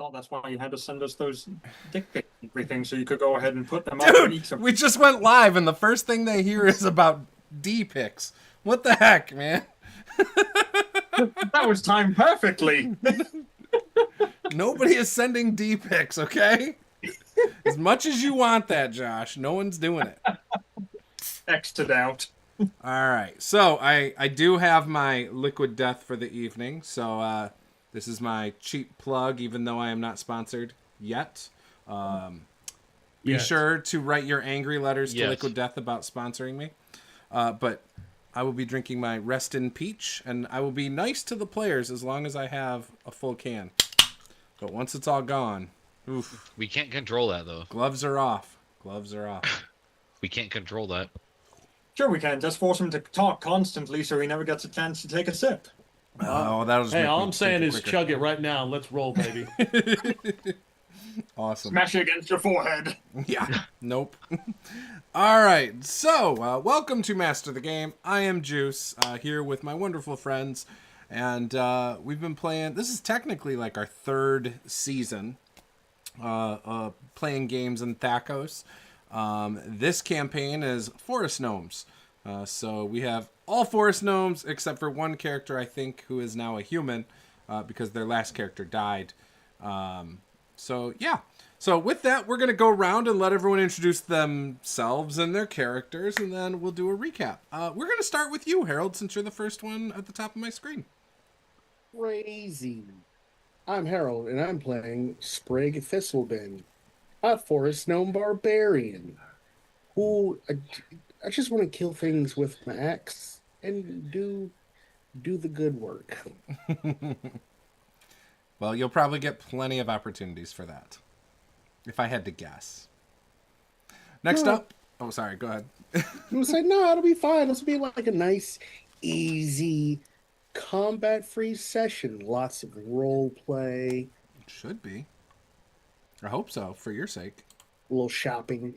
thought that's why you had to send us those dick pics and everything, so you could go ahead and put them out. Dude, we just went live, and the first thing they hear is about D pics. What the heck, man? That was timed perfectly. Nobody is sending D pics, okay? As much as you want that, Josh, no one's doing it. X'd out. All right, so I do have my liquid death for the evening, so this is my cheap plug, even though I am not sponsored yet. Be sure to write your angry letters to Liquid Death about sponsoring me. But I will be drinking my Rest in Peach, and I will be nice to the players as long as I have a full can. But once it's all gone, oof. We can't control that, though. Gloves are off. Gloves are off. We can't control that. Sure we can. Just force him to talk constantly so he never gets a chance to take a sip. Oh, that was. Hey, all I'm saying is chug it right now. Let's roll, baby. Awesome. Smash it against your forehead. Yeah. Nope. All right. So, welcome to Master the Game. I am Juice, here with my wonderful friends. And we've been playing. This is technically like our third season playing games in ThaCos. This campaign is Forest Gnomes. So we have all Forest Gnomes except for one character, I think, who is now a human because their last character died. So, yeah. So with that, we're going to go around and let everyone introduce themselves and their characters, and then we'll do a recap. We're going to start with you, Harold, since you're the first one at the top of my screen. Crazy. I'm Harold, and I'm playing Sprig Thistleben, a Forest Gnome Barbarian, who I just want to kill things with my axe and do the good work. Well, you'll probably get plenty of opportunities for that, if I had to guess. Next up... Oh, sorry, go ahead. I was like, no, it'll be fine. This will be like a nice, easy, combat-free session. Lots of role play. It should be. I hope so, for your sake. A little shopping.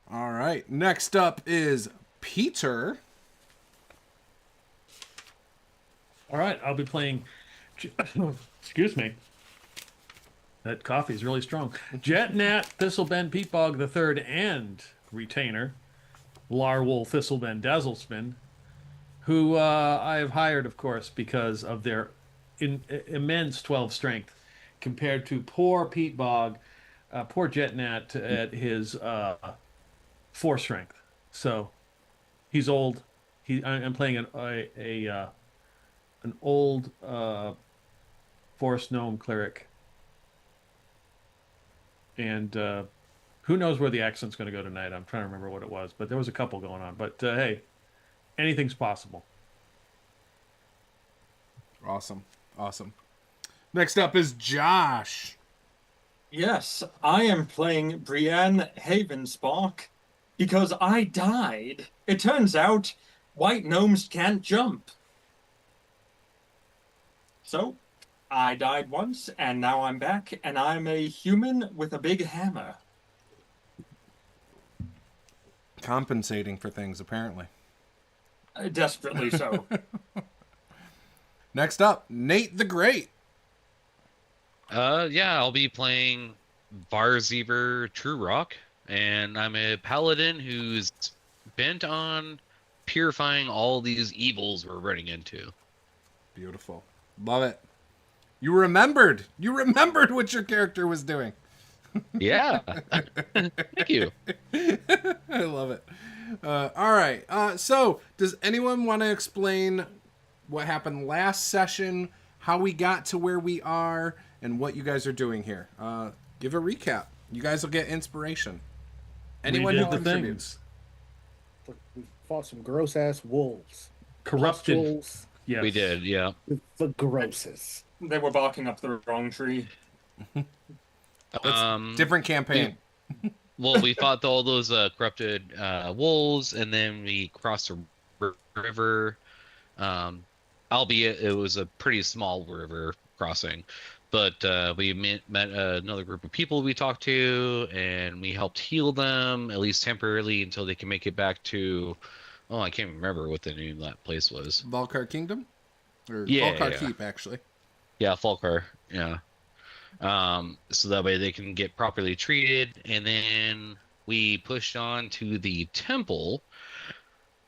All right. Next up is Peter. All right, I'll be playing... Excuse me. That coffee is really strong. Jetnat Thistleben Peatbog III and Retainer, Larwool Thistleben Dazzlespin, who I have hired, of course, because of their immense 12 strength compared to poor Peatbog, poor Jetnat at his 4 strength. So he's old. I'm playing an old Forest Gnome cleric. And who knows where the accent's going to go tonight. I'm trying to remember what it was, but there was a couple going on. But hey, anything's possible. Awesome. Next up is Josh. Yes, I am playing Brienne Havenspark because I died. It turns out white gnomes can't jump. So, I died once, and now I'm back, and I'm a human with a big hammer. Compensating for things, apparently. Desperately so. Next up, Nate the Great. Yeah, I'll be playing Varzever True Rock, and I'm a paladin who's bent on purifying all these evils we're running into. Beautiful. Love it. You remembered what your character was doing. Yeah. Thank you. I love it. All right. So, does anyone want to explain what happened last session, how we got to where we are, and what you guys are doing here? Give a recap. You guys will get inspiration. Anyone who contributes. We fought some gross-ass wolves. Corrupted. Wolves. Yes. We did, yeah. The grossest. They were barking up the wrong tree. Different campaign. We fought all those corrupted wolves, and then we crossed a river. Albeit it was a pretty small river crossing. But we met another group of people we talked to, and we helped heal them, at least temporarily, until they can make it back to... Oh, I can't remember what the name of that place was. Vaulkar Kingdom? Or Yeah, Vaulkar yeah. Keep, actually. Yeah, Vaulkar. Yeah. So that way they can get properly treated, and then we pushed on to the temple,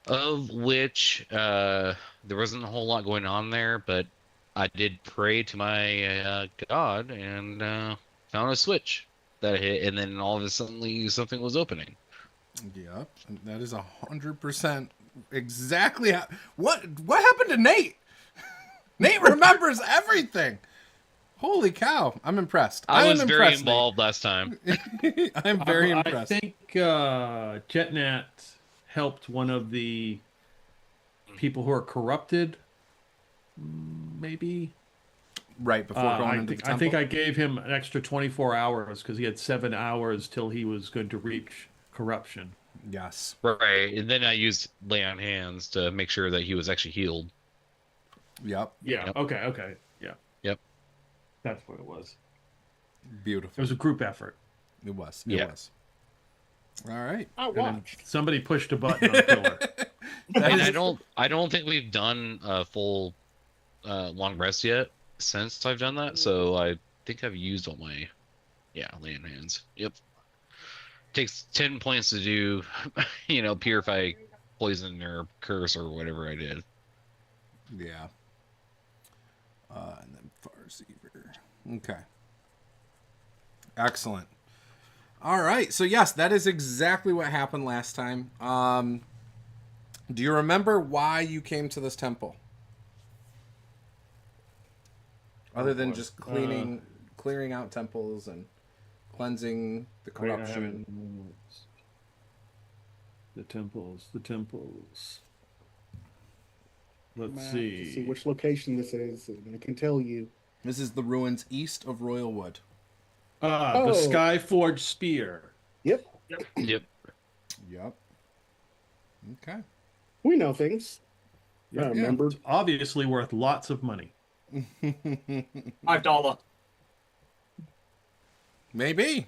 of which there wasn't a whole lot going on there, but I did pray to my god and found a switch that hit, and then all of a sudden something was opening. Yep, that is 100% exactly what happened to Nate. Nate remembers everything. Holy cow! I'm impressed. I was am very impressed, involved last time. Nate. I'm very impressed. I think Jetnat helped one of the people who are corrupted. Maybe. Right before going into the temple. I think I gave him an extra 24 hours because he had 7 hours till he was going to reach corruption. Yes. Right, and then I used lay on hands to make sure that he was actually healed. Yep. Yeah. Yep. Okay. Yeah. Yep. That's what it was. It Beautiful. was a group effort. It was. Yeah. All right. I And then watched. somebody pushed a button on Killer. And I don't think we've done a full long rest yet since I've done that. So I think I've used all my lay on hands. Yep. Takes 10 points to do, purify poison or curse or whatever I did. Yeah. And then Farseever. Okay. Excellent. All right. So yes, that is exactly what happened last time. Do you remember why you came to this temple? Other than just clearing out temples and cleansing the corruption. The temples. Let's Map to see. see which location this is, and I can tell you. This is the ruins east of Royalwood. The Skyforged Spear. Yep, Yep. Yep. Okay. we know things. Yeah. I remember. It's obviously worth lots of money. $5. Maybe.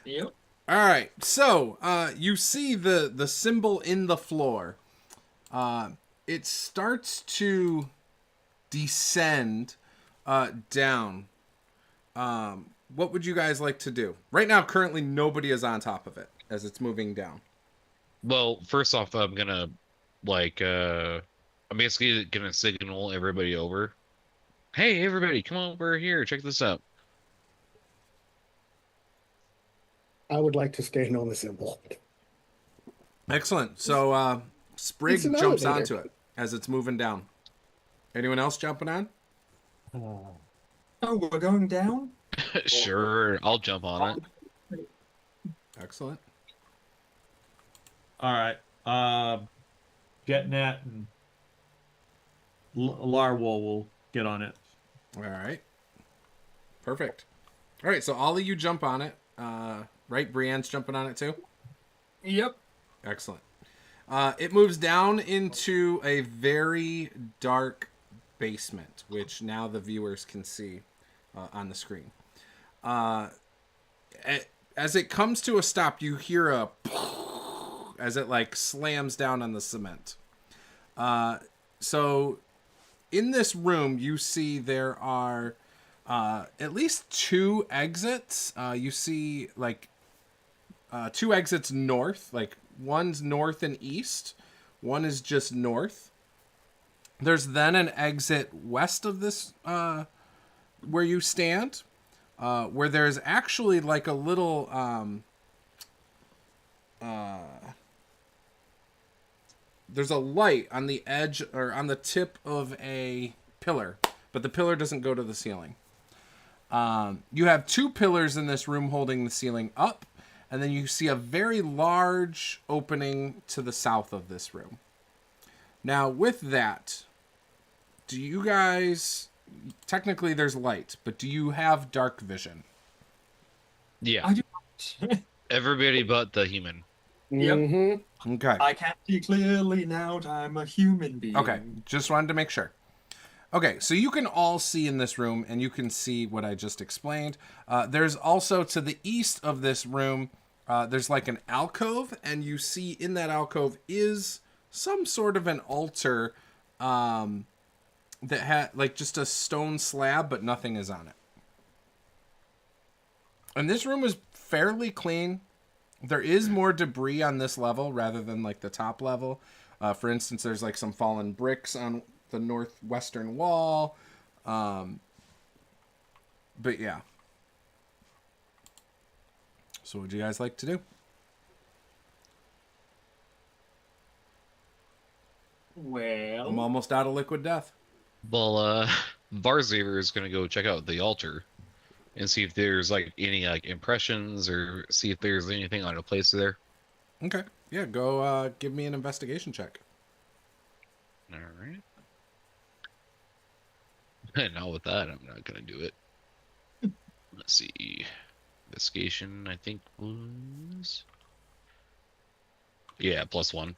Yep. All right. So you see the symbol in the floor. It starts to descend down. What would you guys like to do? Right now, currently, nobody is on top of it as it's moving down. Well, first off, I'm gonna I'm basically gonna signal everybody over. Hey, everybody, come over here. Check this out. I would like to stand on the symbol. Excellent. So Sprig It's an jumps elevator. onto it as it's moving down. Anyone else jumping on? Oh, we're going down? Sure, I'll jump on it. Excellent. All right. Jetnat and Larwol will get on it. All right. Perfect. All right. So all of you jump on it. Right? Brienne's jumping on it too? Yep. Excellent. It moves down into a very dark basement, which now the viewers can see on the screen. As it comes to a stop, you hear a as it like slams down on the cement. So in this room, you see there are at least 2 exits. You see like 2 exits north, like one's north and east. One is just north. There's then an exit west of this where you stand, where there's actually like a little there's a light on the edge or on the tip of a pillar, but the pillar doesn't go to the ceiling. You have 2 pillars in this room holding the ceiling up, and then you see a very large opening to the south of this room. Now, with that, do you guys... Technically, there's light, but do you have dark vision? Yeah, I do. everybody but the human. Yep. Mm-hmm. Okay. I can't see clearly now that I'm a human being. Okay, just wanted to make sure. Okay, so you can all see in this room, and you can see what I just explained. There's also, to the east of this room, there's like an alcove, and you see in that alcove is some sort of an altar, that had like just a stone slab, but nothing is on it. And this room is fairly clean. There is more debris on this level rather than like the top level. For instance, there's like some fallen bricks on the northwestern wall. But yeah. So what would you guys like to do? Well, I'm almost out of liquid death. Well, Varzaver is gonna go check out the altar and see if there's like any like impressions or see if there's anything on a place there. Okay. Yeah, go give me an investigation check. All right. And now with that, I'm not gonna do it. Let's see. Investigation, I think was. Yeah, +1.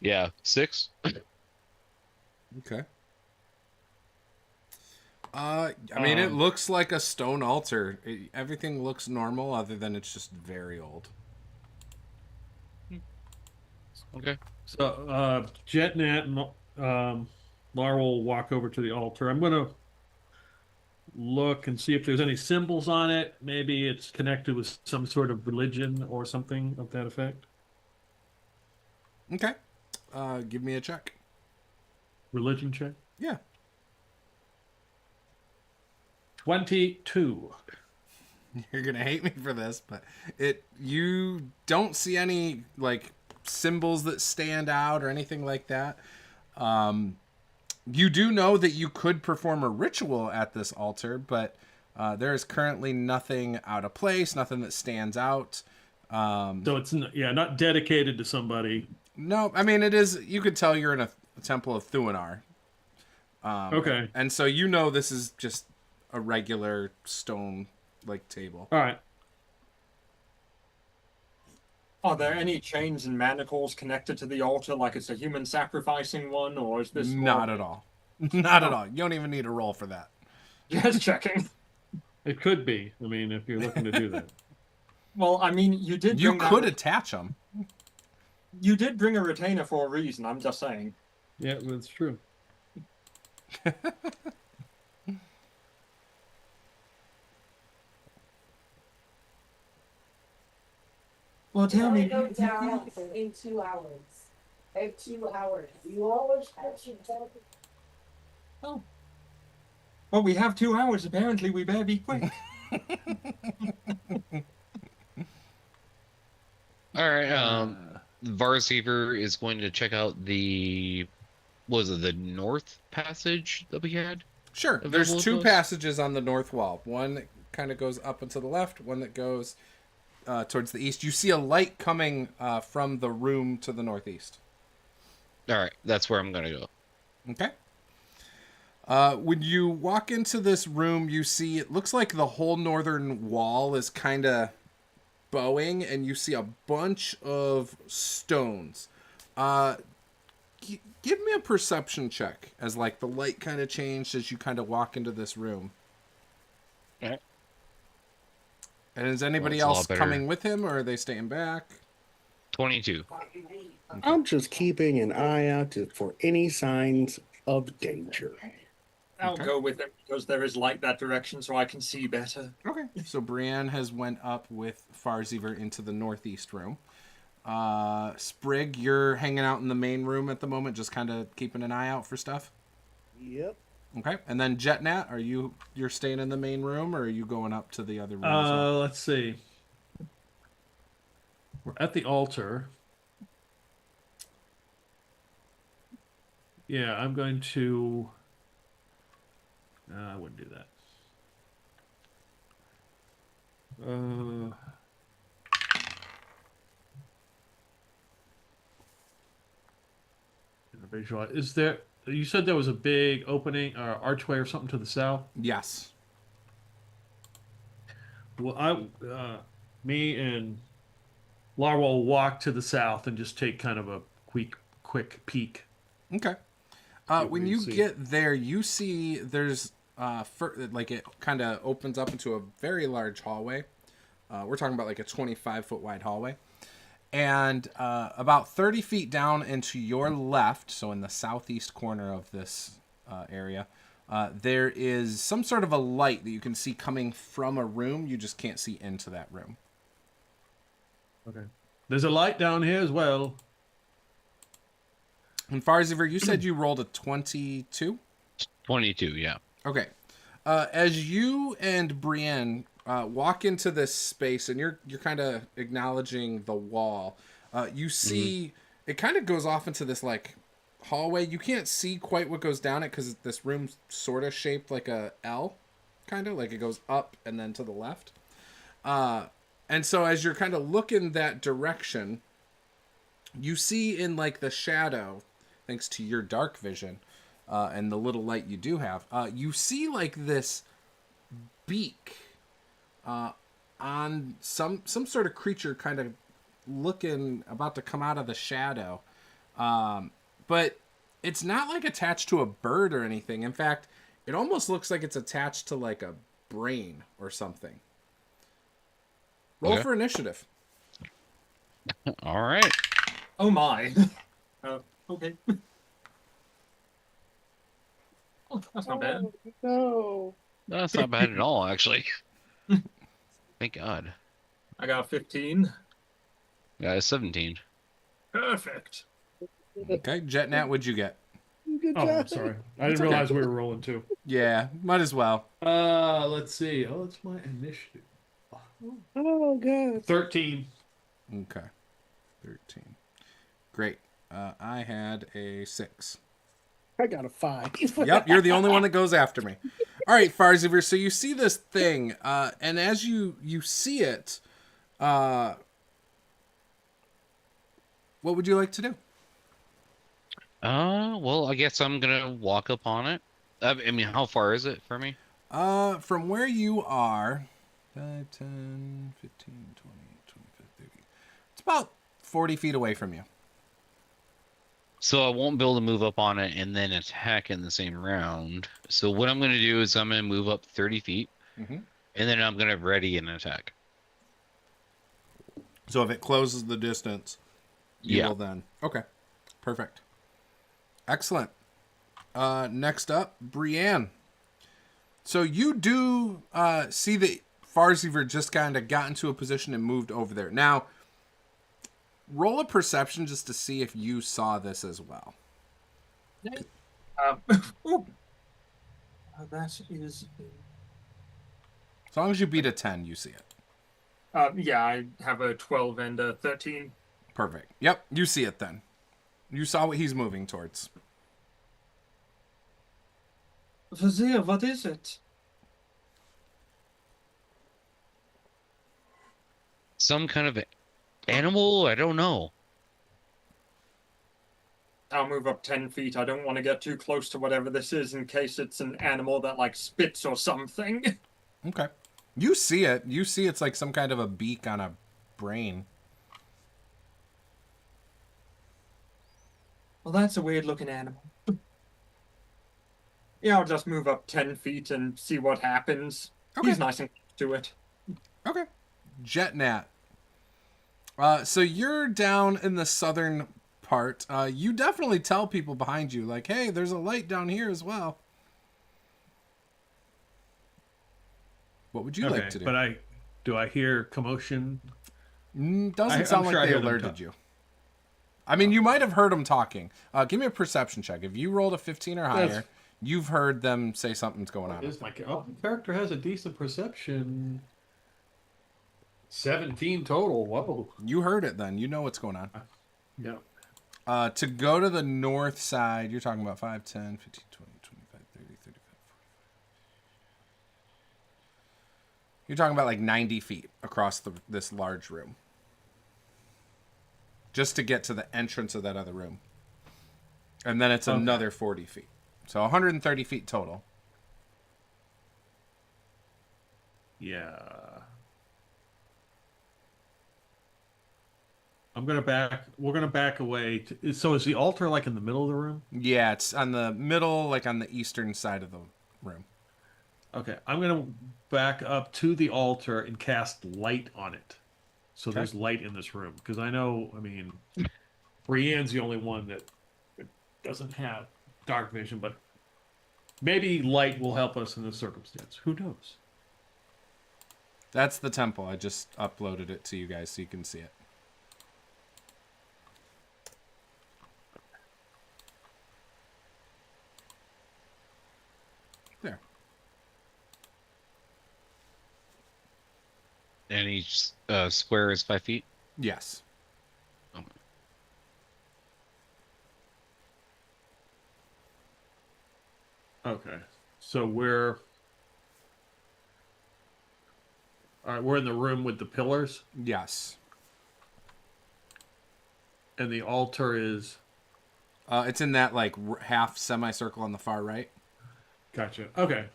Yeah, 6. Okay. I mean, it looks like a stone altar. Everything looks normal, other than it's just very old. Okay. So, Jetnat and Lara will walk over to the altar. I'm going to look and see if there's any symbols on it. Maybe it's connected with some sort of religion or something of that effect. Okay. Give me a check. Religion check. Yeah. 22. You're gonna hate me for this, but you don't see any like symbols that stand out or anything like that. You do know that you could perform a ritual at this altar, but there is currently nothing out of place, nothing that stands out. So it's not dedicated to somebody. No, I mean it is. You could tell you're in a Temple of Thuenar. Okay. And so you know this is just a regular stone like table. All right. are there any chains and manacles connected to the altar, like it's a human sacrificing one, or is this Not at all. Not at all. You don't even need a roll for that. Just checking. It could be. I mean, if you're looking to do that. Well, I mean, you did. You Bring that- could attach them. You did bring a retainer for a reason. I'm just saying. Yeah, that's true. Well, tell me. Go down in 2 hours. I have 2 hours. You always catch your temper. Oh. Well, we have 2 hours. Apparently, we better be quick. All right. Varzaver is going to check out the north passage that we had? Sure. Available There's to two us? passages on the north wall. One that kind of goes up and to the left. One that goes towards the east. You see a light coming from the room to the northeast. All right, that's where I'm gonna go. Okay. When you walk into this room, you see it looks like the whole northern wall is kind of bowing, and you see a bunch of stones. Give me a perception check as like the light kind of changed as you kind of walk into this room. Okay. And is anybody Well, it's a else lot better. coming with him, or are they staying back? 22. I'm just keeping an eye out for any signs of danger. I'll Okay. go with it because there is light that direction, so I can see better. Okay. So Brienne has went up with Farziver into the northeast room. Sprig, you're hanging out in the main room at the moment, just kind of keeping an eye out for stuff. Yep. Okay. And then Jetnat, you're staying in the main room, or are you going up to the other room as well? Let's see. We're at the altar. Yeah, I'm going to. I wouldn't do that. Visualize. Is there? You said there was a big opening or archway or something to the south. Yes. Well, me and Lara will walk to the south and just take kind of a quick peek. Okay. What When do you you see? get there, you see there's like it kind of opens up into a very large hallway. We're talking about like a 25-foot wide hallway. And about 30 feet down and to your left, so in the southeast corner of this area, there is some sort of a light that you can see coming from a room. You just can't see into that room. Okay. There's a light down here as well. And Farziver, you said you rolled a 22? 22, yeah. Okay. As you and Brienne walk into this space, and you're kind of acknowledging the wall, you see it kind of goes off into this like hallway. You can't see quite what goes down it because this room's sort of shaped like a L, kind of like it goes up and then to the left. And so as you're kind of looking that direction, you see in like the shadow, thanks to your dark vision and the little light you do have, you see like this beak on some sort of creature kind of looking about to come out of the shadow. But it's not like attached to a bird or anything. In fact, it almost looks like it's attached to like a brain or something. Roll for initiative. All right. Oh my. Okay. Oh, that's not bad. No. That's not bad at all, actually. Thank God. I got 15. Yeah, 17. Perfect. Okay, Jetnat, what'd you get? Good Oh, job. I'm sorry. I didn't okay. realize we were rolling too. Yeah, might as well. Let's see. Oh, it's my initiative. Oh, God. 13. Okay, 13. Great. I had a 6. I got a 5. Yep, you're the only one that goes after me. All right, Farziver, so you see this thing, and as you see it, what would you like to do? Well, I guess I'm gonna walk up on it. I mean, how far is it for me? From where you are, 5, 10, 15, 20, 25, 30. It's about 40 feet away from you. So I won't be able to move up on it and then attack in the same round. So what I'm gonna do is I'm gonna move up 30 feet, Mm-hmm. and then I'm gonna ready an attack. So if it closes the distance, you Yeah. will then. Okay, perfect. Excellent. Next up, Brienne. So you do see that Farziver just kind of got into a position and moved over there. Now, roll a perception just to see if you saw this as well. Ooh. That is. As long as you beat a 10, you see it. Yeah, I have a 12 and a 13. Perfect. Yep, you see it then. You saw what he's moving towards. Vizier, what is it? Some kind of animal? I don't know. I'll move up 10 feet. I don't want to get too close to whatever this is in case it's an animal that, like, spits or something. Okay. You see it. You see it's like some kind of a beak on a brain. Well, that's a weird-looking animal. Yeah, I'll just move up 10 feet and see what happens. Okay. He's nice and close to it. Okay. Jetnat. So you're down in the southern part. You definitely tell people behind you, like, hey, there's a light down here as well. What would you like to do? But do I hear commotion? Doesn't sound I'm sure I like they hear them alerted talk. you. I mean, you might have heard them talking. Give me a perception check. If you rolled a 15 or higher, you've heard them say something's going on. My character has a decent perception. 17 total. Whoa. You heard it then. You know what's going on. Yeah. To go to the north side, you're talking about 5, 10, 15, 20, 25, 30, 35, 45. You're talking about like 90 feet across this large room. Just to get to the entrance of that other room. And then it's another 40 feet. So 130 feet total. Yeah. We're gonna back away. So is the altar like in the middle of the room? Yeah, it's on the middle, like on the eastern side of the room. Okay, I'm gonna back up to the altar and cast light on it. So Okay. there's light in this room. Because I mean, Brienne's the only one that doesn't have dark vision, but Maybe light will help us in this circumstance. Who knows? That's the temple. I just uploaded it to you guys so you can see it. There. And each square is 5 feet. Yes. Okay. So we're all right. We're in the room with the pillars, Yes. and the altar is. It's in that like half semicircle on the far right. Gotcha. Okay.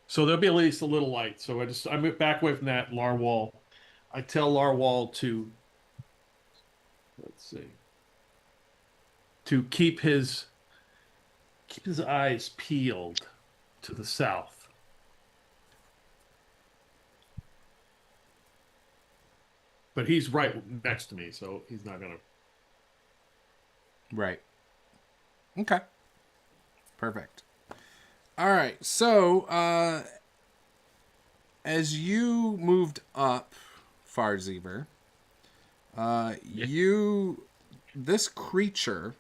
So there'll be at least a little light. So I move back away from that Larwall. I tell Larwall to, let's see, to keep his eyes peeled to the south. But he's right next to me, so he's not gonna. Right. Okay. Perfect. All right. So, as you moved up, Farzever, this creature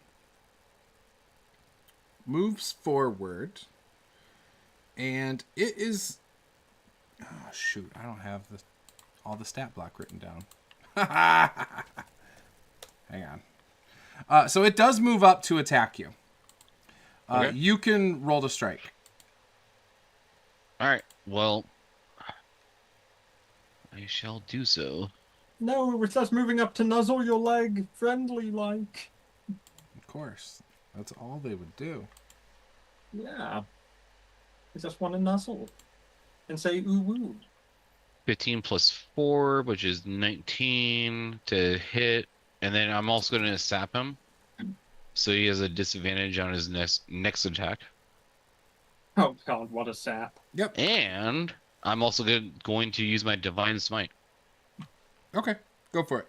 moves forward, and it is. Oh shoot! I don't have all the stat block written down. Hang on. So it does move up to attack you. Okay. You can roll to strike. All right. Well, I shall do so. No, it says moving up to nuzzle your leg, friendly like. Of course. That's all they would do. Yeah. I just want to nuzzle. And say ooh woo. 15 plus 4, which is 19 to hit. And then I'm also going to sap him. So he has a disadvantage on his next attack. Oh god, what a sap. Yep. And I'm also going to use my Divine Smite. Okay. Go for it.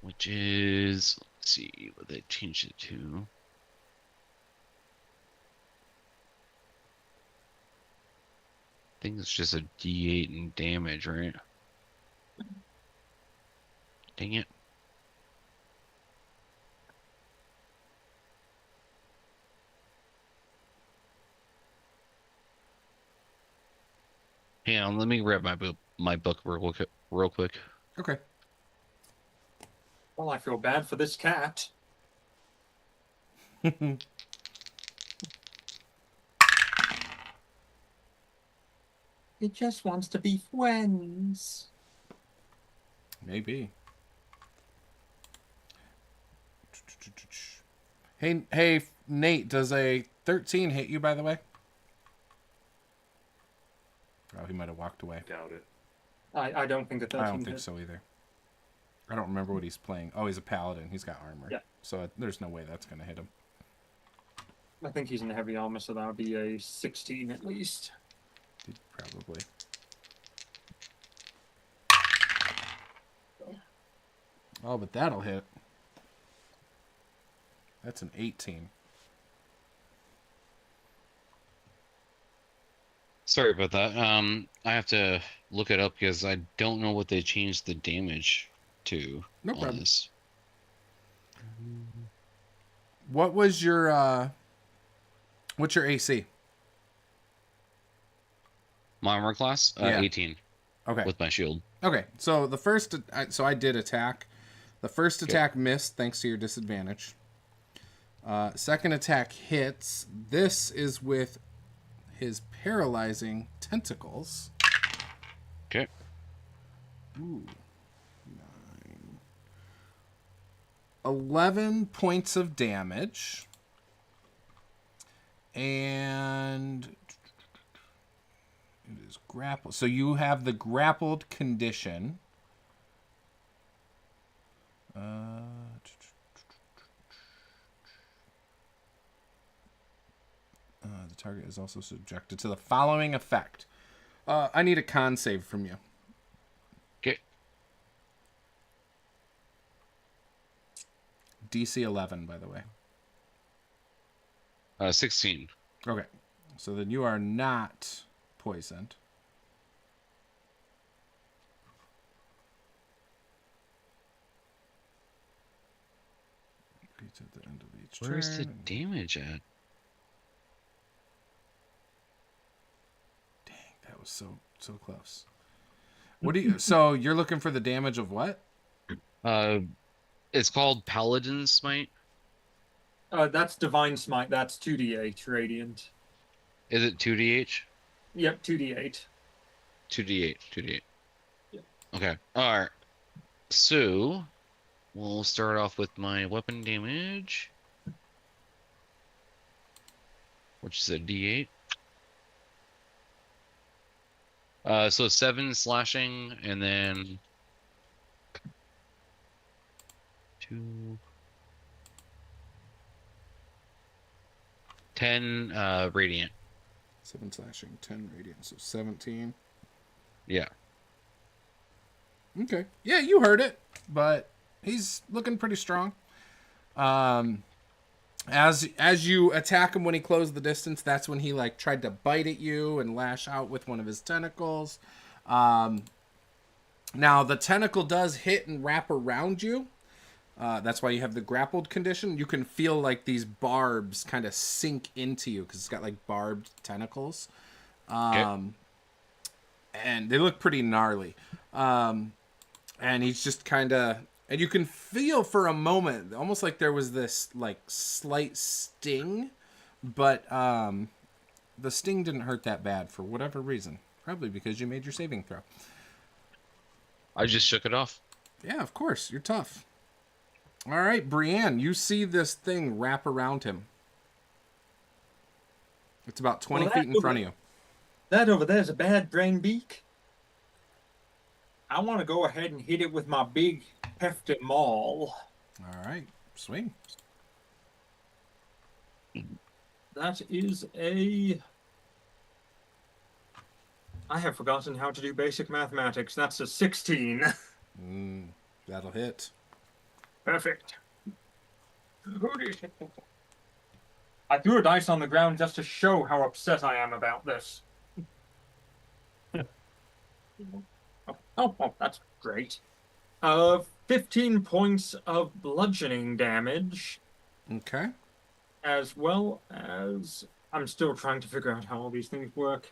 Which is... Let's see what they changed it to. I think it's just a D8 in damage, right? Dang it. Hang on, let me grab my book real quick. Okay. Well, I feel bad for this cat. It just wants to be friends. Maybe. Hey, Nate, does a 13 hit you, by the way? Oh, he might have walked away. Doubt it. I don't think that I don't think so either. I don't remember what he's playing. Oh, he's a paladin. He's got armor. Yeah. So there's no way that's going to hit him. I think he's in heavy armor, so that would be a 16 at least. Probably. Oh, but that'll hit. That's an 18. Sorry about that. I have to look it up because I don't know what they changed the damage to No on problem. this. What was your what's your AC? My armor class, Yeah. 18 Okay. with my shield. Okay. So the first so I did attack. The first Okay. attack missed thanks to your disadvantage. Second attack hits. This is with his paralyzing tentacles. Okay. Ooh. 9. 11 points of damage. And it is grappled. So you have the grappled condition. The target is also subjected to the following effect. I need a con save from you. Okay. DC 11, by the way. 16. Okay. So then you are not poisoned. Repeats at the end of each Where's the turn. damage at? Dang, that was so close. What do you? So you're looking for the damage of what? It's called Paladin Smite. That's Divine Smite. That's 2d8 radiant. Is it 2d8? Yep, 2d8. 2d8. 2d8. Yeah. Okay. All right. So we'll start off with my weapon damage, which is a d8. So 7 slashing, and then 2, 10 radiant. 7 slashing, 10 radiant, so 17. Yeah. Okay. Yeah, you heard it, but he's looking pretty strong. As you attack him when he closed the distance, that's when he like tried to bite at you and lash out with one of his tentacles. Now the tentacle does hit and wrap around you. That's why you have the grappled condition. You can feel like these barbs kind of sink into you because it's got like barbed tentacles. And they look pretty gnarly. And he's just kind of, and you can feel for a moment, almost like there was this like slight sting, but the sting didn't hurt that bad for whatever reason. Probably because you made your saving throw. I just shook it off. Yeah, of course. You're tough. All right, Brienne, you see this thing wrap around him. It's about 20 feet in front of you. That over there's a bad brain beak. I want to go ahead and hit it with my big hefty maul. All right, swing. That is a... I have forgotten how to do basic mathematics. That's a 16. That'll hit. Perfect. I threw a dice on the ground just to show how upset I am about this. Oh, that's great. 15 points of bludgeoning damage. Okay. As well as... I'm still trying to figure out how all these things work.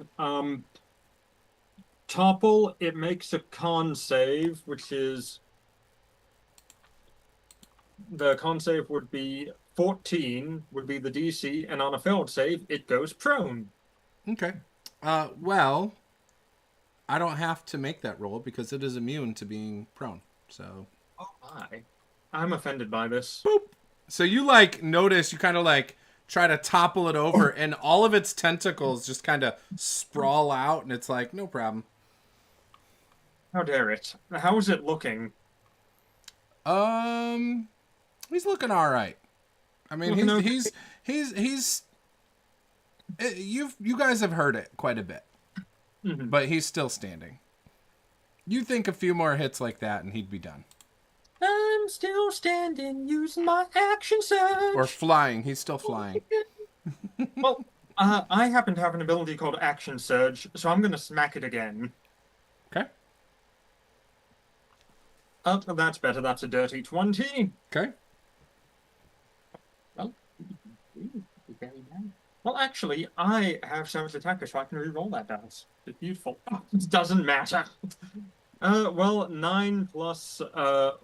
Topple, it makes a con save, which is... The con save would be 14, would be the DC, and on a failed save, it goes prone. Okay. Well, I don't have to make that roll because it is immune to being prone. So. Oh my. I'm offended by this. Boop. So you like notice, you kind of like try to topple it over, and all of its tentacles just kind of sprawl out, and it's like, no problem. How dare it? How is it looking? He's looking all right. I mean, you guys have heard it quite a bit, but he's still standing. You think a few more hits like that, and he'd be done. I'm still standing, using my action surge. Or flying. He's still flying. Well, I happen to have an ability called action surge, so I'm going to smack it again. Okay. Oh, that's better. That's a dirty 20. Okay. Well, actually, I have so much attacker, so I can re-roll that dice. It's beautiful. Oh, it doesn't matter. Well, 9 plus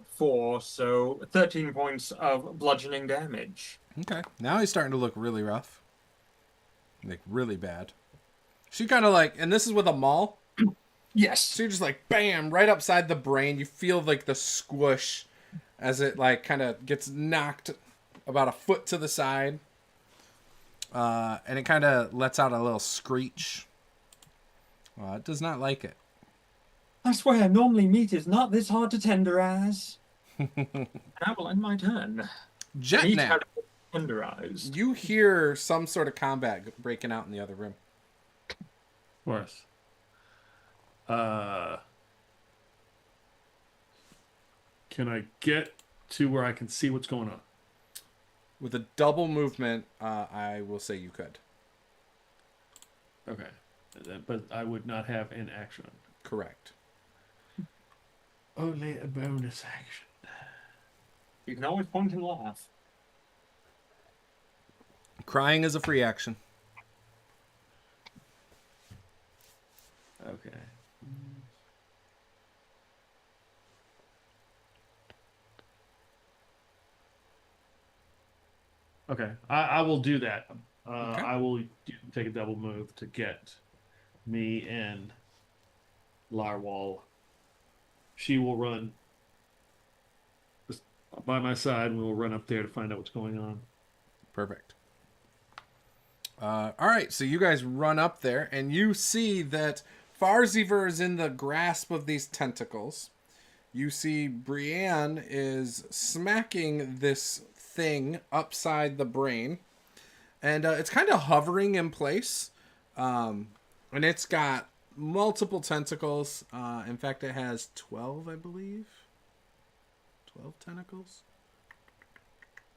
4, so 13 points of bludgeoning damage. Okay. Now he's starting to look really rough. Like, really bad. She kind of like, and this is with a maul? Yes. So you're just like, bam, right upside the brain. You feel like the squish as it like kind of gets knocked about a foot to the side. And it kind of lets out a little screech. It does not like it. I swear, normally meat is not this hard to tenderize. I will end my turn. Jetnap, tenderized. you hear some sort of combat breaking out in the other room. Of course. Can I get to where I can see what's going on? With a double movement, I will say you could. Okay. But I would not have an action. Correct. Only a bonus action. You can always point and laugh. Crying is a free action. Okay. Okay, I will do that. Okay. I will take a double move to get me and Larwal. She will run just by my side, and we'll run up there to find out what's going on. Perfect. All right, so you guys run up there, and you see that Farziver is in the grasp of these tentacles. You see Brienne is smacking this thing upside the brain, and it's kind of hovering in place, and it's got multiple tentacles. In fact, it has 12, I believe. 12 tentacles?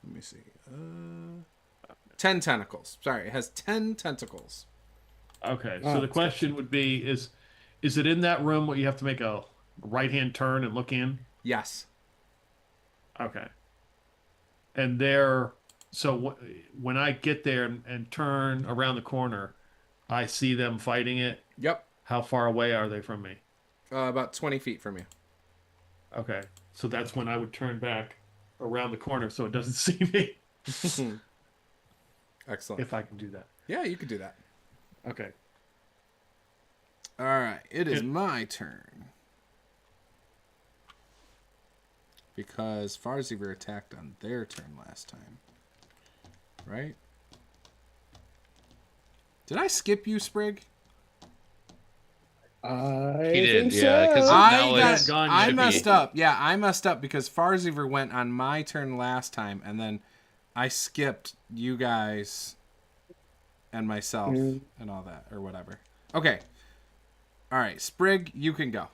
Let me see. 10 tentacles. Sorry, it has 10 tentacles. Okay, so the question would be: is it in that room where you have to make a right-hand turn and look in? Yes. Okay. And there, so when I get there and turn around the corner, I see them fighting it. Yep. How far away are they from me? About 20 feet from you. Okay, so that's when I would turn back around the corner so it doesn't see me. Excellent. If I can do that. Yeah, you could do that. Okay. All right, it is my turn. Because Farziver attacked on their turn last time. Right? Did I skip you, Sprig? I He did, think yeah, 'cause so. now I it's gone. I should be- messed up. Yeah, I messed up because Farziver went on my turn last time, and then I skipped you guys and myself and all that, or whatever. Okay. All right, Sprig, you can go.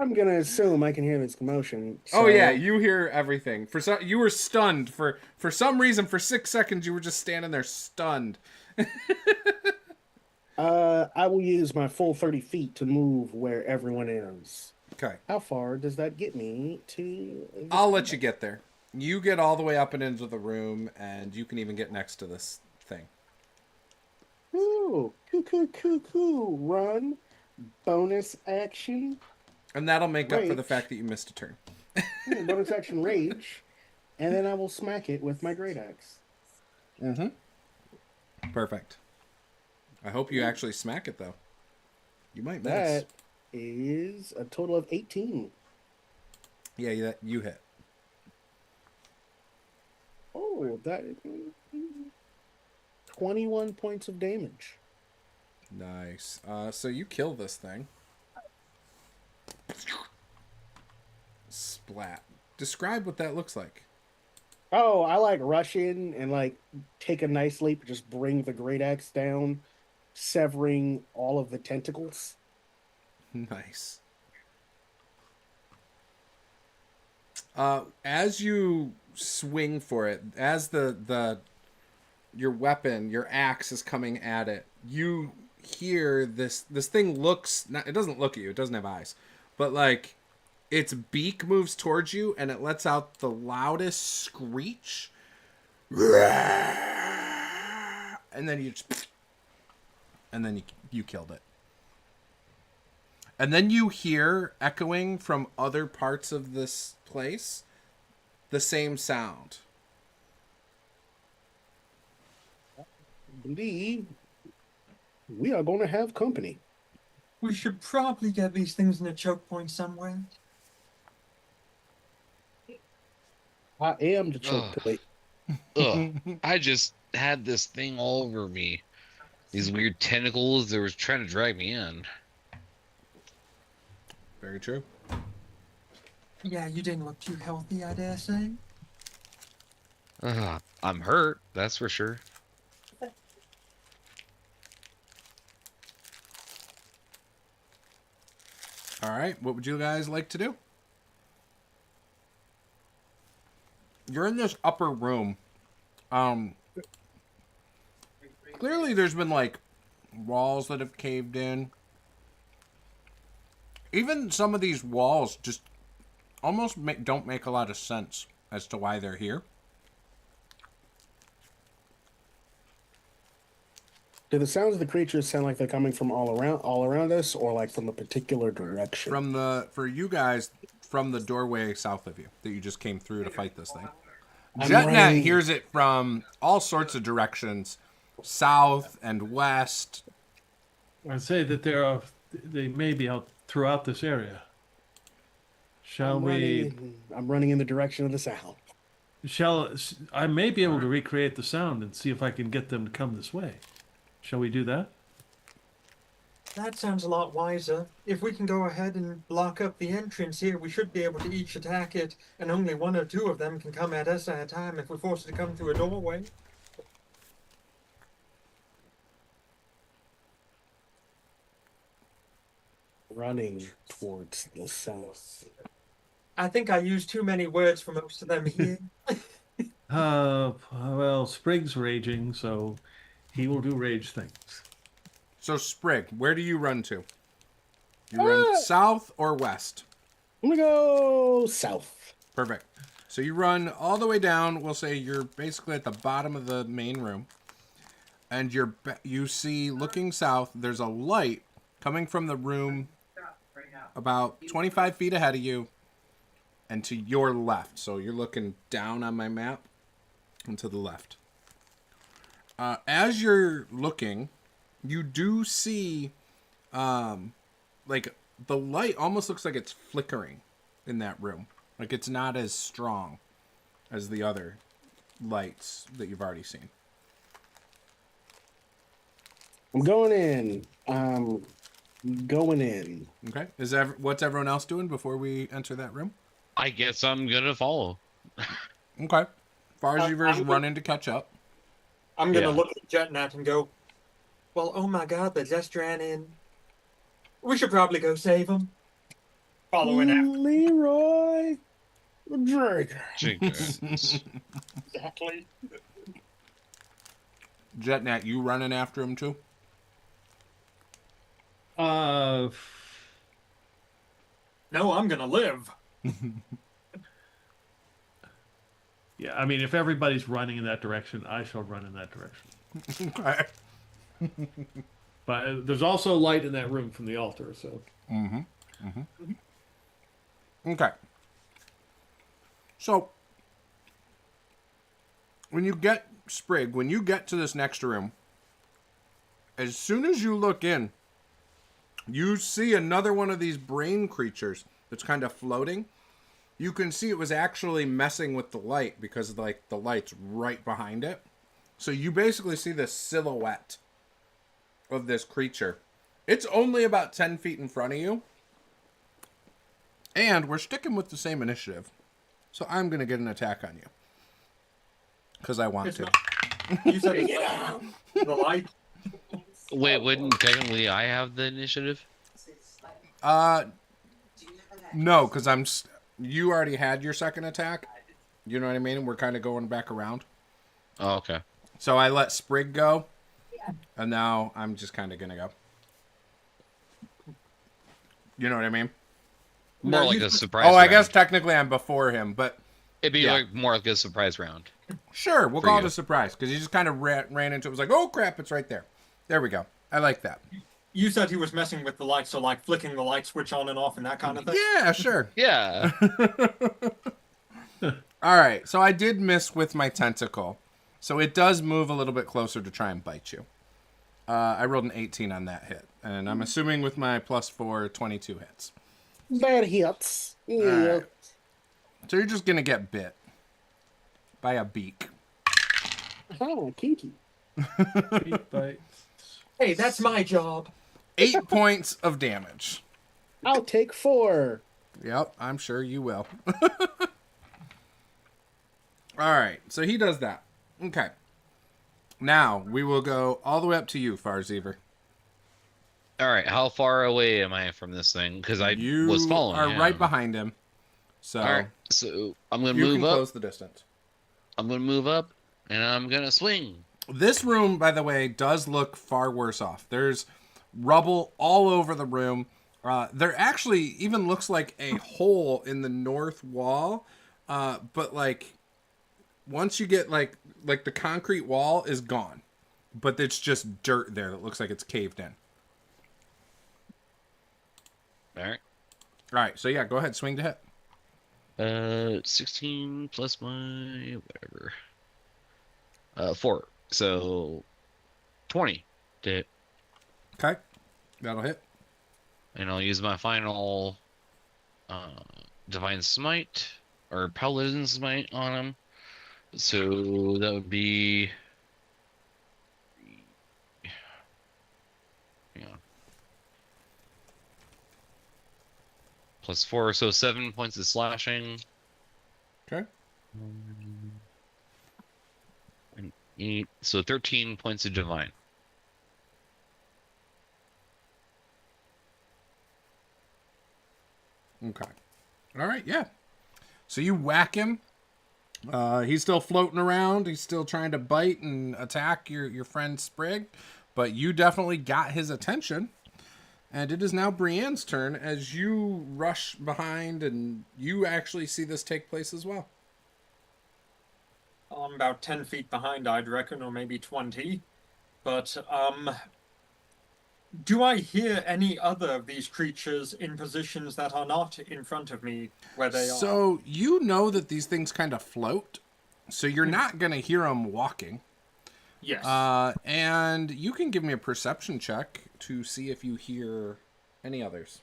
I'm gonna assume I can hear this commotion. Oh so- yeah, you hear everything. You were stunned for some reason. For 6 seconds, you were just standing there stunned. I will use my full 30 feet to move where everyone is. Okay, How far does that get me to? I'll let you get there. You get all the way up and into the room, and you can even get next to this thing. Ooh, coo. Run. Bonus action. And that'll make up for the Rage. fact that you missed a turn. Bonus action rage. And then I will smack it with my great axe. Mm-hmm. Perfect. I hope you actually smack it, though. You might miss. That is a total of 18. Yeah, you hit. Oh, that 21 points of damage. Nice. So you kill this thing. Splat. Describe what that looks like. Oh, I like rush in and like take a nice leap, just bring the great axe down, severing all of the tentacles. Nice. As you swing for it, as your weapon, your axe is coming at it, you hear this thing it doesn't look at you, it doesn't have eyes, but like its beak moves towards you and it lets out the loudest screech. And then you killed it. And then you hear echoing from other parts of this place the same sound. I believe we are going to have company. We should probably get these things in a choke point somewhere. I am the choke point. Ugh, I just had this thing all over me. These weird tentacles that were trying to drag me in. Very true. Yeah, you didn't look too healthy, I dare say. I'm hurt, that's for sure. All right, what would you guys like to do? you're in this upper room. Clearly there's been like walls that have caved in. Even some of these walls just almost don't make a lot of sense as to why they're here. Do the sounds of the creatures sound like they're coming from all around us, or like from a particular direction? For you guys, from the doorway south of you that you just came through to fight this thing. I'm JetNat running. hears it from all sorts of directions, south and west. I'd say that they may be out throughout this area. Shall we? I'm running in the direction of the sound. I may be able to recreate the sound and see if I can get them to come this way. Shall we do that? That sounds a lot wiser. If we can go ahead and block up the entrance here, we should be able to each attack it, and only one or two of them can come at us at a time if we're forced to come through a doorway. Running towards the south. I think I used too many words for most of them here. Well, Sprig's raging, so he will do rage things. So Sprig, where do you run to? You run south or west? I'm gonna go south. Perfect. So you run all the way down. We'll say you're basically at the bottom of the main room. And you see, looking south, there's a light coming from the room about 25 feet ahead of you and to your left. So you're looking down on my map and to the left. As you're looking, you do see, like, the light almost looks like it's flickering in that room. Like, it's not as strong as the other lights that you've already seen. I'm going in. Going in. Okay. What's everyone else doing before we enter that room? I guess I'm gonna follow. Okay. Farziver's I'm running to catch up. I'm gonna Yeah. look at Jetnat and go, well, oh my god, they just ran in. We should probably go save them. Following after. Leroy Draker. Jenkins. Exactly. Jetnat, you running after him too? No, I'm gonna live. Yeah, I mean, if everybody's running in that direction, I shall run in that direction. Okay. But there's also light in that room from the altar, so. Okay. So, when you get to this next room, as soon as you look in, you see another one of these brain creatures that's kind of floating. You can see it was actually messing with the light because, like, the light's right behind it. So you basically see the silhouette of this creature. It's only about 10 feet in front of you. And we're sticking with the same initiative. So I'm going to get an attack on you. Because I want It's to. not- You said the light. Wait, wouldn't technically I have the initiative? No, because you already had your second attack. You know what I mean? We're kind of going back around. Oh, okay. So I let Sprig go. And now I'm just kind of going to go. You know what I mean? More No, like you- a surprise. Oh, I round. guess technically I'm before him, but It'd be yeah. like more like a surprise round. sure, we'll For call it you. a surprise because he just kind of ran into it. Was like, oh crap, it's right there. There we go. I like that. You said he was messing with the light, so like flicking the light switch on and off and that kind of thing. Yeah, sure. Yeah. All right, so I did miss with my tentacle. So it does move a little bit closer to try and bite you. I rolled an 18 on that hit. And I'm assuming with my +4, 22 hits. That hits. Yeah. Alright. So you're just going to get bit by a beak. Oh, kinky. Feet bites. Hey, that's my job. 8 points of damage. I'll take 4. Yep, I'm sure you will. All right, so he does that. Okay. Now, we will go all the way up to you, Farzever. All right. How far away am I from this thing? Because I You was following are him. right behind him. So All right. So I'm gonna you move can up. close the distance. I'm gonna move up and I'm gonna swing. This room, by the way, does look far worse off. There's rubble all over the room. There actually even looks like a hole in the north wall, but like once you get like the concrete wall is gone, but it's just dirt there that looks like it's caved in. All right. All right, so yeah, go ahead, swing to hit. 16 plus my whatever. 4. So 20 to hit. Okay, that'll hit. And I'll use my final Divine Smite or Paladin Smite on him. So that would be. Hang on. Plus 4, so 7 points of slashing. Okay. And 8, so 13 points of divine. Okay. All right, yeah. So you whack him. He's still floating around. He's still trying to bite and attack your friend Sprig, but you definitely got his attention. And it is now Brienne's turn as you rush behind, and you actually see this take place as well. I'm about 10 feet behind, I'd reckon, or maybe 20. But, do I hear any other of these creatures in positions that are not in front of me where they are? So you know that these things kind of float, so you're not going to hear them walking. Yes. And you can give me a perception check to see if you hear any others.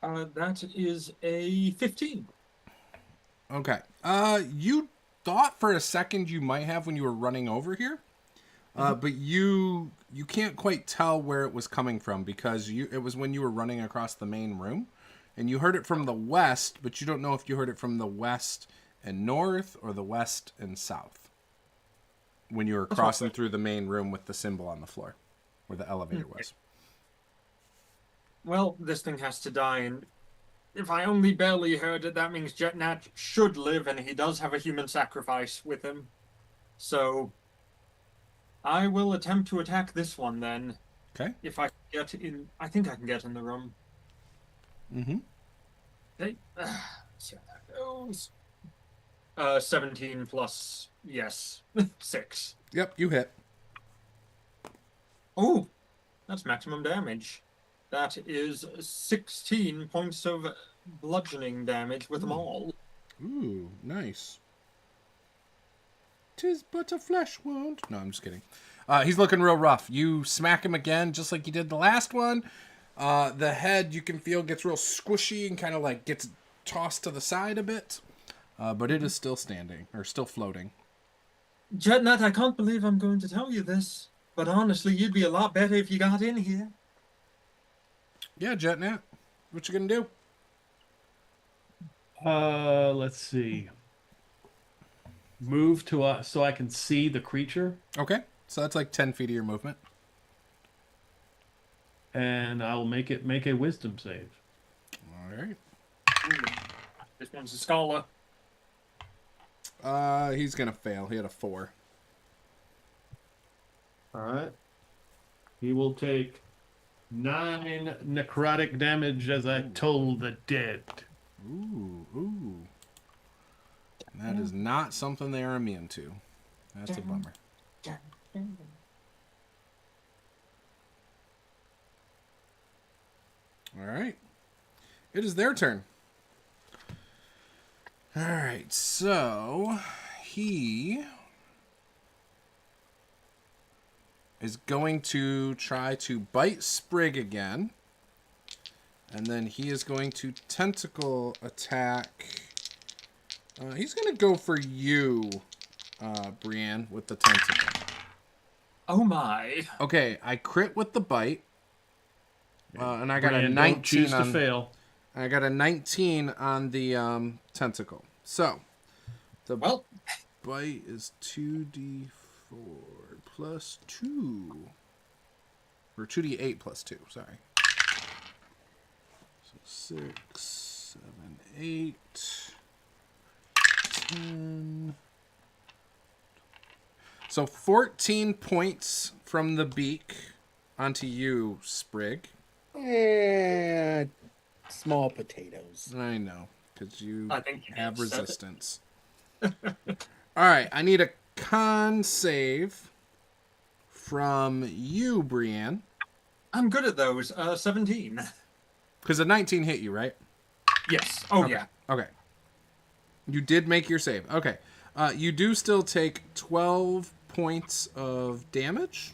That is a 15. Okay. You thought for a second you might have when you were running over here, but you can't quite tell where it was coming from because it was when you were running across the main room, and you heard it from the west, but you don't know if you heard it from the west and north or the west and south. When you were crossing through the main room with the symbol on the floor, where the elevator was. Well, this thing has to die, and if I only barely heard it, that means Jetnat should live, and he does have a human sacrifice with him. So, I will attempt to attack this one then. Okay. If I get in, I think I can get in the room. Mm-hmm. Let's see how that goes. 17 plus, yes, 6. Yep, you hit. Oh, that's maximum damage. That is 16 points of bludgeoning damage with them all. Ooh, nice. 'Tis but a flesh wound. No, I'm just kidding. He's looking real rough. You smack him again, just like you did the last one. The head, you can feel, gets real squishy and kind of like gets tossed to the side a bit. But it is still standing, or still floating. Jetnat, I can't believe I'm going to tell you this, but honestly, you'd be a lot better if you got in here. Yeah, Jetnat. What you gonna do? Let's see. Move to us so I can see the creature, Okay, so that's like 10 feet of your movement. and I'll make a wisdom save. All right. This one's a scholar. He's gonna fail. He had a 4. All right. He will take 9 necrotic damage as I toll the dead. Ooh. That is not something they are immune to. That's a bummer. All right. It is their turn. All right, so he is going to try to bite Sprig again. And then he is going to tentacle attack. He's going to go for you, Brienne, with the tentacle. Oh my. Okay, I crit with the bite. And I got Brian, a don't 19 choose to on fail. I got a 19 on the tentacle. So, the bite is 2d4 plus 2. Or 2d8 plus 2, sorry. So 6, 7, 8, 10, So 14 points from the beak onto you, Sprig. And small potatoes. I know, because you I think you have said it. resistance. All right, I need a con save from you, Brienne. I'm good at those. 17. Because a 19 hit you, right? Yes. Oh, Okay. yeah. Okay. You did make your save. Okay. You do still take 12 points of damage,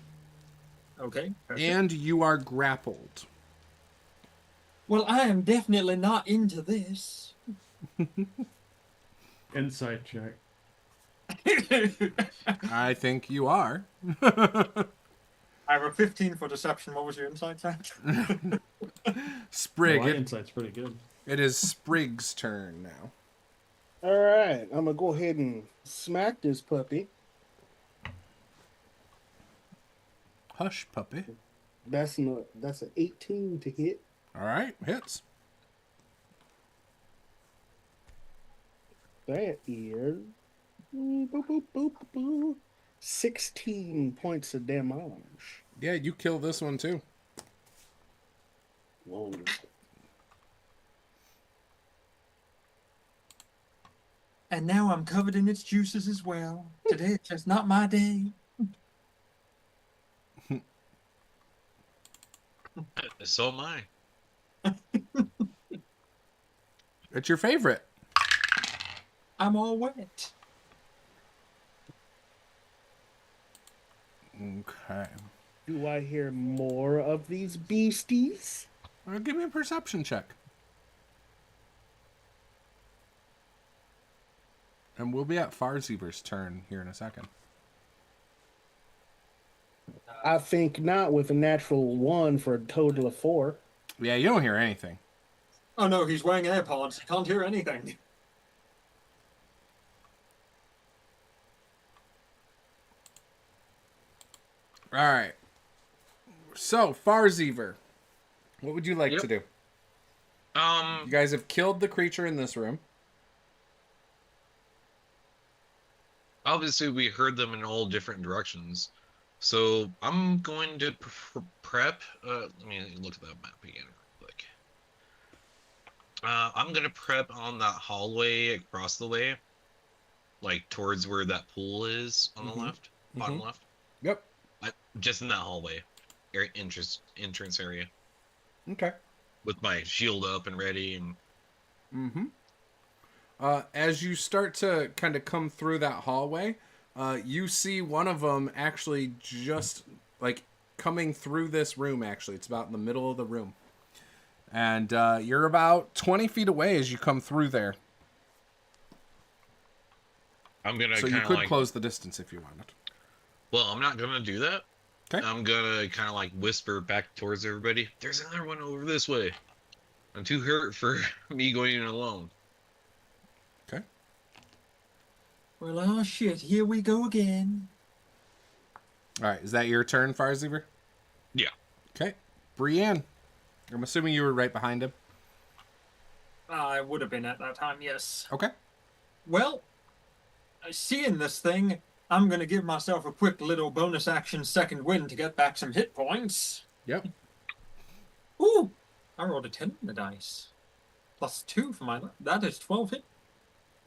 Okay. Perfect. and you are grappled. Well, I am definitely not into this. Insight check. I think you are. I have a 15 for deception. What was your insight check? Sprig, My insight's pretty good. it is Sprig's turn now. All right, I'm gonna go ahead and smack this puppy. Hush, puppy. That's an 18 to hit. All right, hits. That is boop, boop, boop, boop, 16 points of damage. Yeah, you kill this one too. Wonderful. And now I'm covered in its juices as well. Today it's just not my day. So am I. It's your favorite. I'm all wet. Okay. Do I hear more of these beasties? Well, give me a perception check. And we'll be at Farzeever's turn here in a second. I think not, with a natural 1 for a total of 4. Yeah, you don't hear anything. Oh no, he's wearing AirPods. Can't hear anything. All right. So, Farzeever, what would you like Yep. to do? You guys have killed the creature in this room. Obviously we heard them in all different directions, so I'm going to prep. Let me look at that map again real quick. I'm gonna prep on that hallway across the way, like towards where that pool is on the left, bottom left. Yep. Just in that hallway, entrance area, Okay. with my shield up and ready. And Mm-hmm. As you start to kind of come through that hallway, you see one of them actually just like coming through this room. Actually, it's about in the middle of the room, and you're about 20 feet away as you come through there. I'm gonna So you kind of could like, close the distance if you wanted. well, I'm not gonna do that. 'Kay. I'm gonna kind of like whisper back towards everybody. There's another one over this way. I'm too hurt for me going in alone. Okay. Well, oh shit, here we go again. All right. Is that your turn, Farzeever? Yeah. Okay. Brienne, I'm assuming you were right behind him. I would have been at that time, yes. Okay. Well, seeing this thing, I'm going to give myself a quick little bonus action second wind to get back some hit points. Yep. Ooh, I rolled a 10 on the dice. Plus 2 for my... That is 12 hit.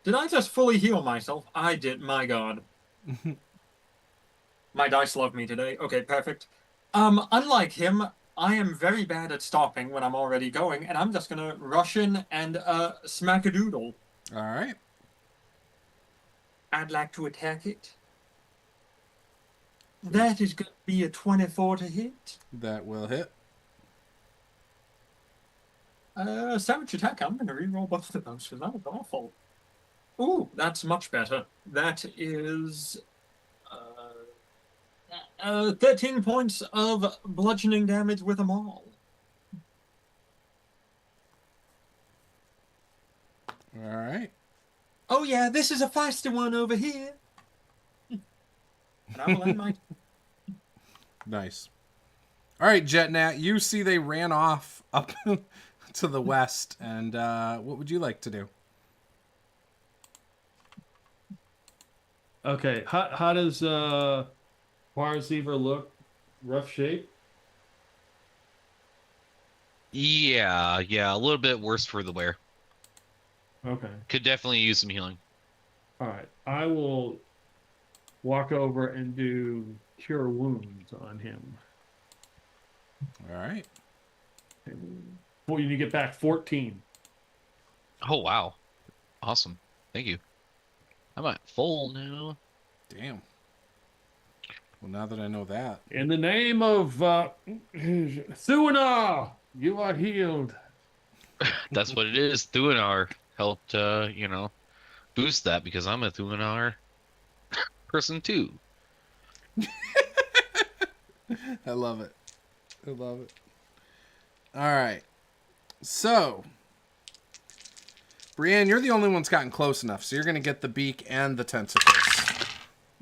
Did I just fully heal myself? I did, my god. My dice love me today. Okay, perfect. Unlike him, I am very bad at stopping when I'm already going, and I'm just going to rush in and smack a doodle. All right. I'd like to attack it. That is going to be a 24 to hit. That will hit. Savage attack. I'm going to reroll both of those because that was awful. Ooh, that's much better. That is 13 points of bludgeoning damage with them all. All right. Oh yeah, this is a feisty one over here. And I will end my... Nice. All right, Jetnat, you see they ran off up to the west, and what would you like to do? Okay. How does Parsever look? Rough shape? Yeah, a little bit worse for the wear. Okay. Could definitely use some healing. All right. I will walk over and do cure wounds on him. All right. Well, you get back 14. Oh wow, awesome. Thank you. I'm at full now. Damn. Well, now that I know that. In the name of Thuenar, you are healed. That's what it is. Thuenar helped, boost that because I'm a Thuenar person too. I love it. I love it. All right. So, Brienne, you're the only one that's gotten close enough, so you're going to get the beak and the tentacles.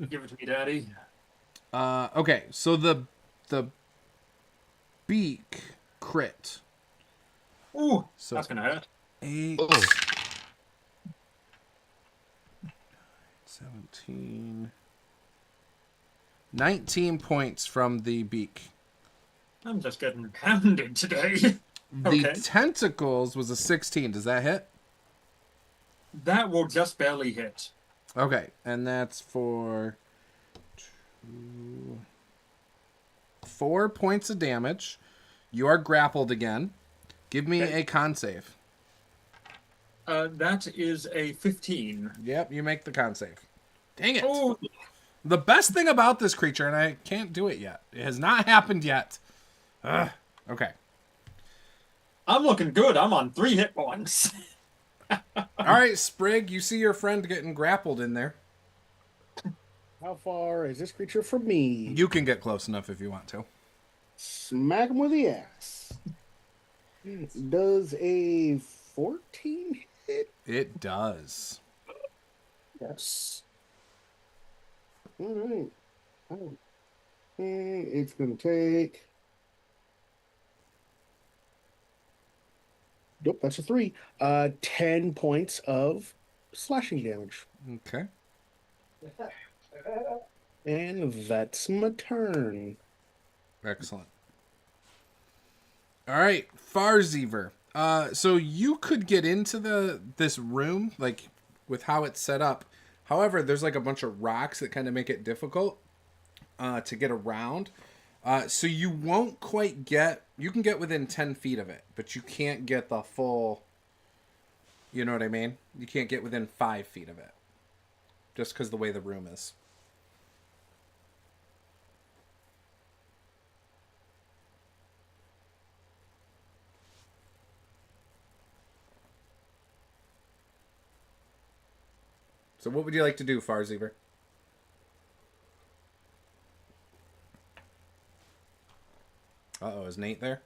Give it to me, Daddy. Okay, so the beak crit. Ooh, So that's gonna hurt. 8, Oh, 17, 19 points from the beak. I'm just getting pounded today. The Okay. tentacles was a 16. Does that hit? That will just barely hit. Okay, and that's for 4 points of damage. You are grappled again. Give me Okay. a con save. That is a 15. Yep, you make the con save. Dang it. Oh, The best thing about this creature, and I can't do it yet. It has not happened yet. Ugh. Okay. I'm looking good. I'm on 3 hit points. All right, Sprig, you see your friend getting grappled in there. How far is this creature from me? You can get close enough if you want to. Smack him with the axe. Does a 14 hit? It does. Yes. All right. Oh. And it's going to take. Nope, that's a 3. 10 points of slashing damage. Okay. And that's my turn. Excellent. All right, Farzever. So you could get into this room, like, with how it's set up. However, there's like a bunch of rocks that kind of make it difficult to get around. So you won't quite get... You can get within 10 feet of it, but you can't get the full... You know what I mean? You can't get within 5 feet of it. Just because the way the room is. So what would you like to do, Farzever? Uh-oh, is Nate there?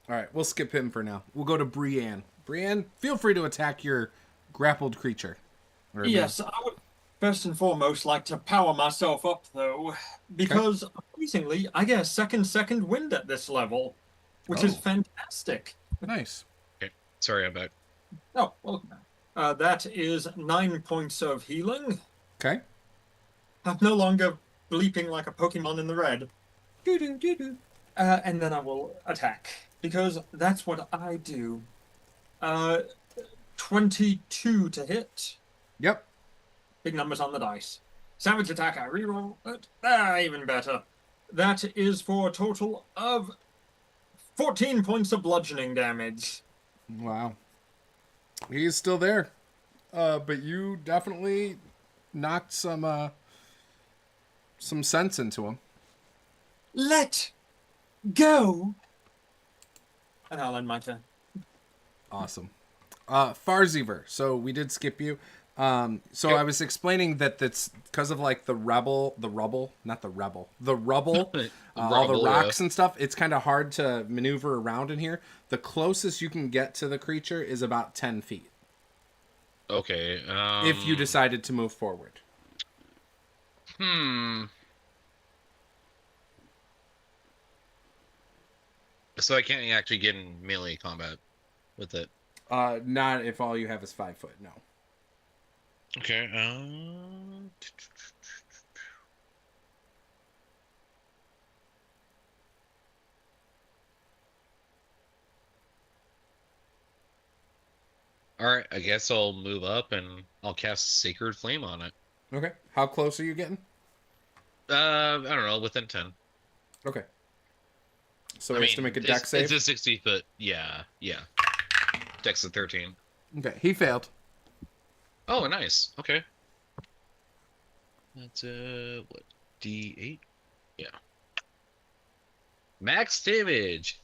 Alright, we'll skip him for now. We'll go to Brienne. Brienne, feel free to attack your grappled creature. Or Yes, I would first and foremost like to power myself up, though, because amazingly, I get a second wind at this level, which is Oh. fantastic. Nice. okay. Sorry, I'm back. Oh, well, that is 9 points of healing. Okay. I'm no longer bleeping like a Pokemon in the red. Doo-doo-doo-doo. And then I will attack, because that's what I do. 22 to hit. Yep. Big numbers on the dice. Savage attack, I reroll it. Even better. That is for a total of 14 points of bludgeoning damage. Wow. He's still there. But you definitely knocked some sense into him. Let go! And I'll end my turn. Awesome. Farzever. So we did skip you. So Yep. I was explaining that that's because of like the rubble, all the Rubble, rocks and stuff. It's kind of hard to maneuver around in here. The closest you can get to the creature is about 10 feet. Okay. If you decided to move forward. So I can't actually get in melee combat with it. Not if all you have is 5 foot. No. Okay. All right. I guess I'll move up and I'll cast Sacred Flame on it. Okay. How close are you getting? I don't know, within 10. Okay. So I he has mean, to make a dex save. It's a 60 foot. Yeah. Dex of 13. Okay, he failed. Oh, nice. Okay. That's what? D8? Yeah. Max damage.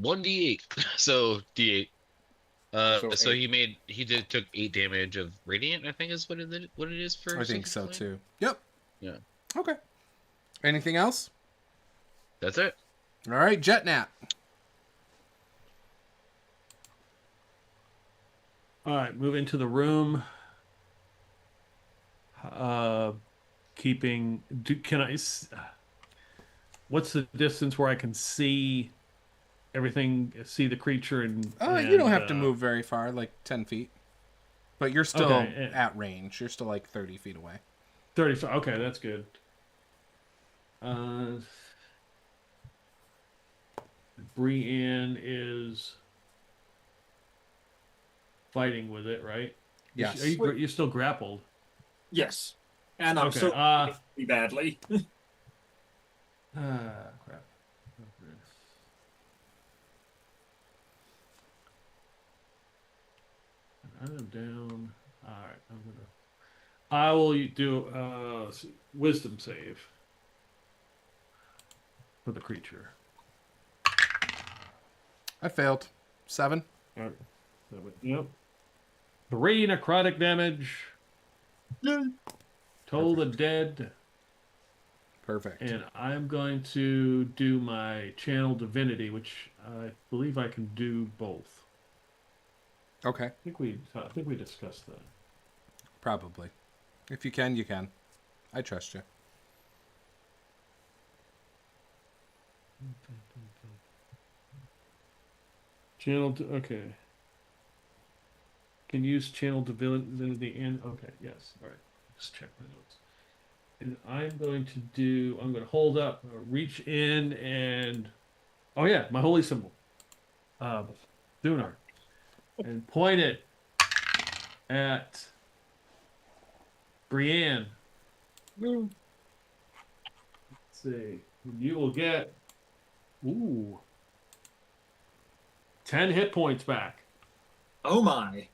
1d8. So D8. So eight. he took 8 damage of radiant, I think is what it is for. I think so too. Yep. Yeah. Okay. Anything else? That's it. All right, Jetnat. All right, move into the room. What's the distance where I can see everything, see the creature and You don't have to move very far, like 10 feet. But you're still at range. You're still like 30 feet away. 30 feet. Okay, that's good. Brienne is fighting with it, right? Yes. You're still grappled? Yes. And I'm Okay, so badly. Crap. I'm down. All right, I will do wisdom save for the creature. I failed. 7. All right. Yep. 3 necrotic damage. Toll the dead. Perfect. And I'm going to do my channel divinity, which I believe I can do both. Okay. I think we discussed that. Probably. If you can, you can. I trust you. Okay. Can use channel divinity and okay, yes. All right. Just check my notes. And I'm going to hold up, reach in and oh yeah, my holy symbol. Thuenar. And point it at Brienne. Let's see. You will get 10 hit points back. Oh my.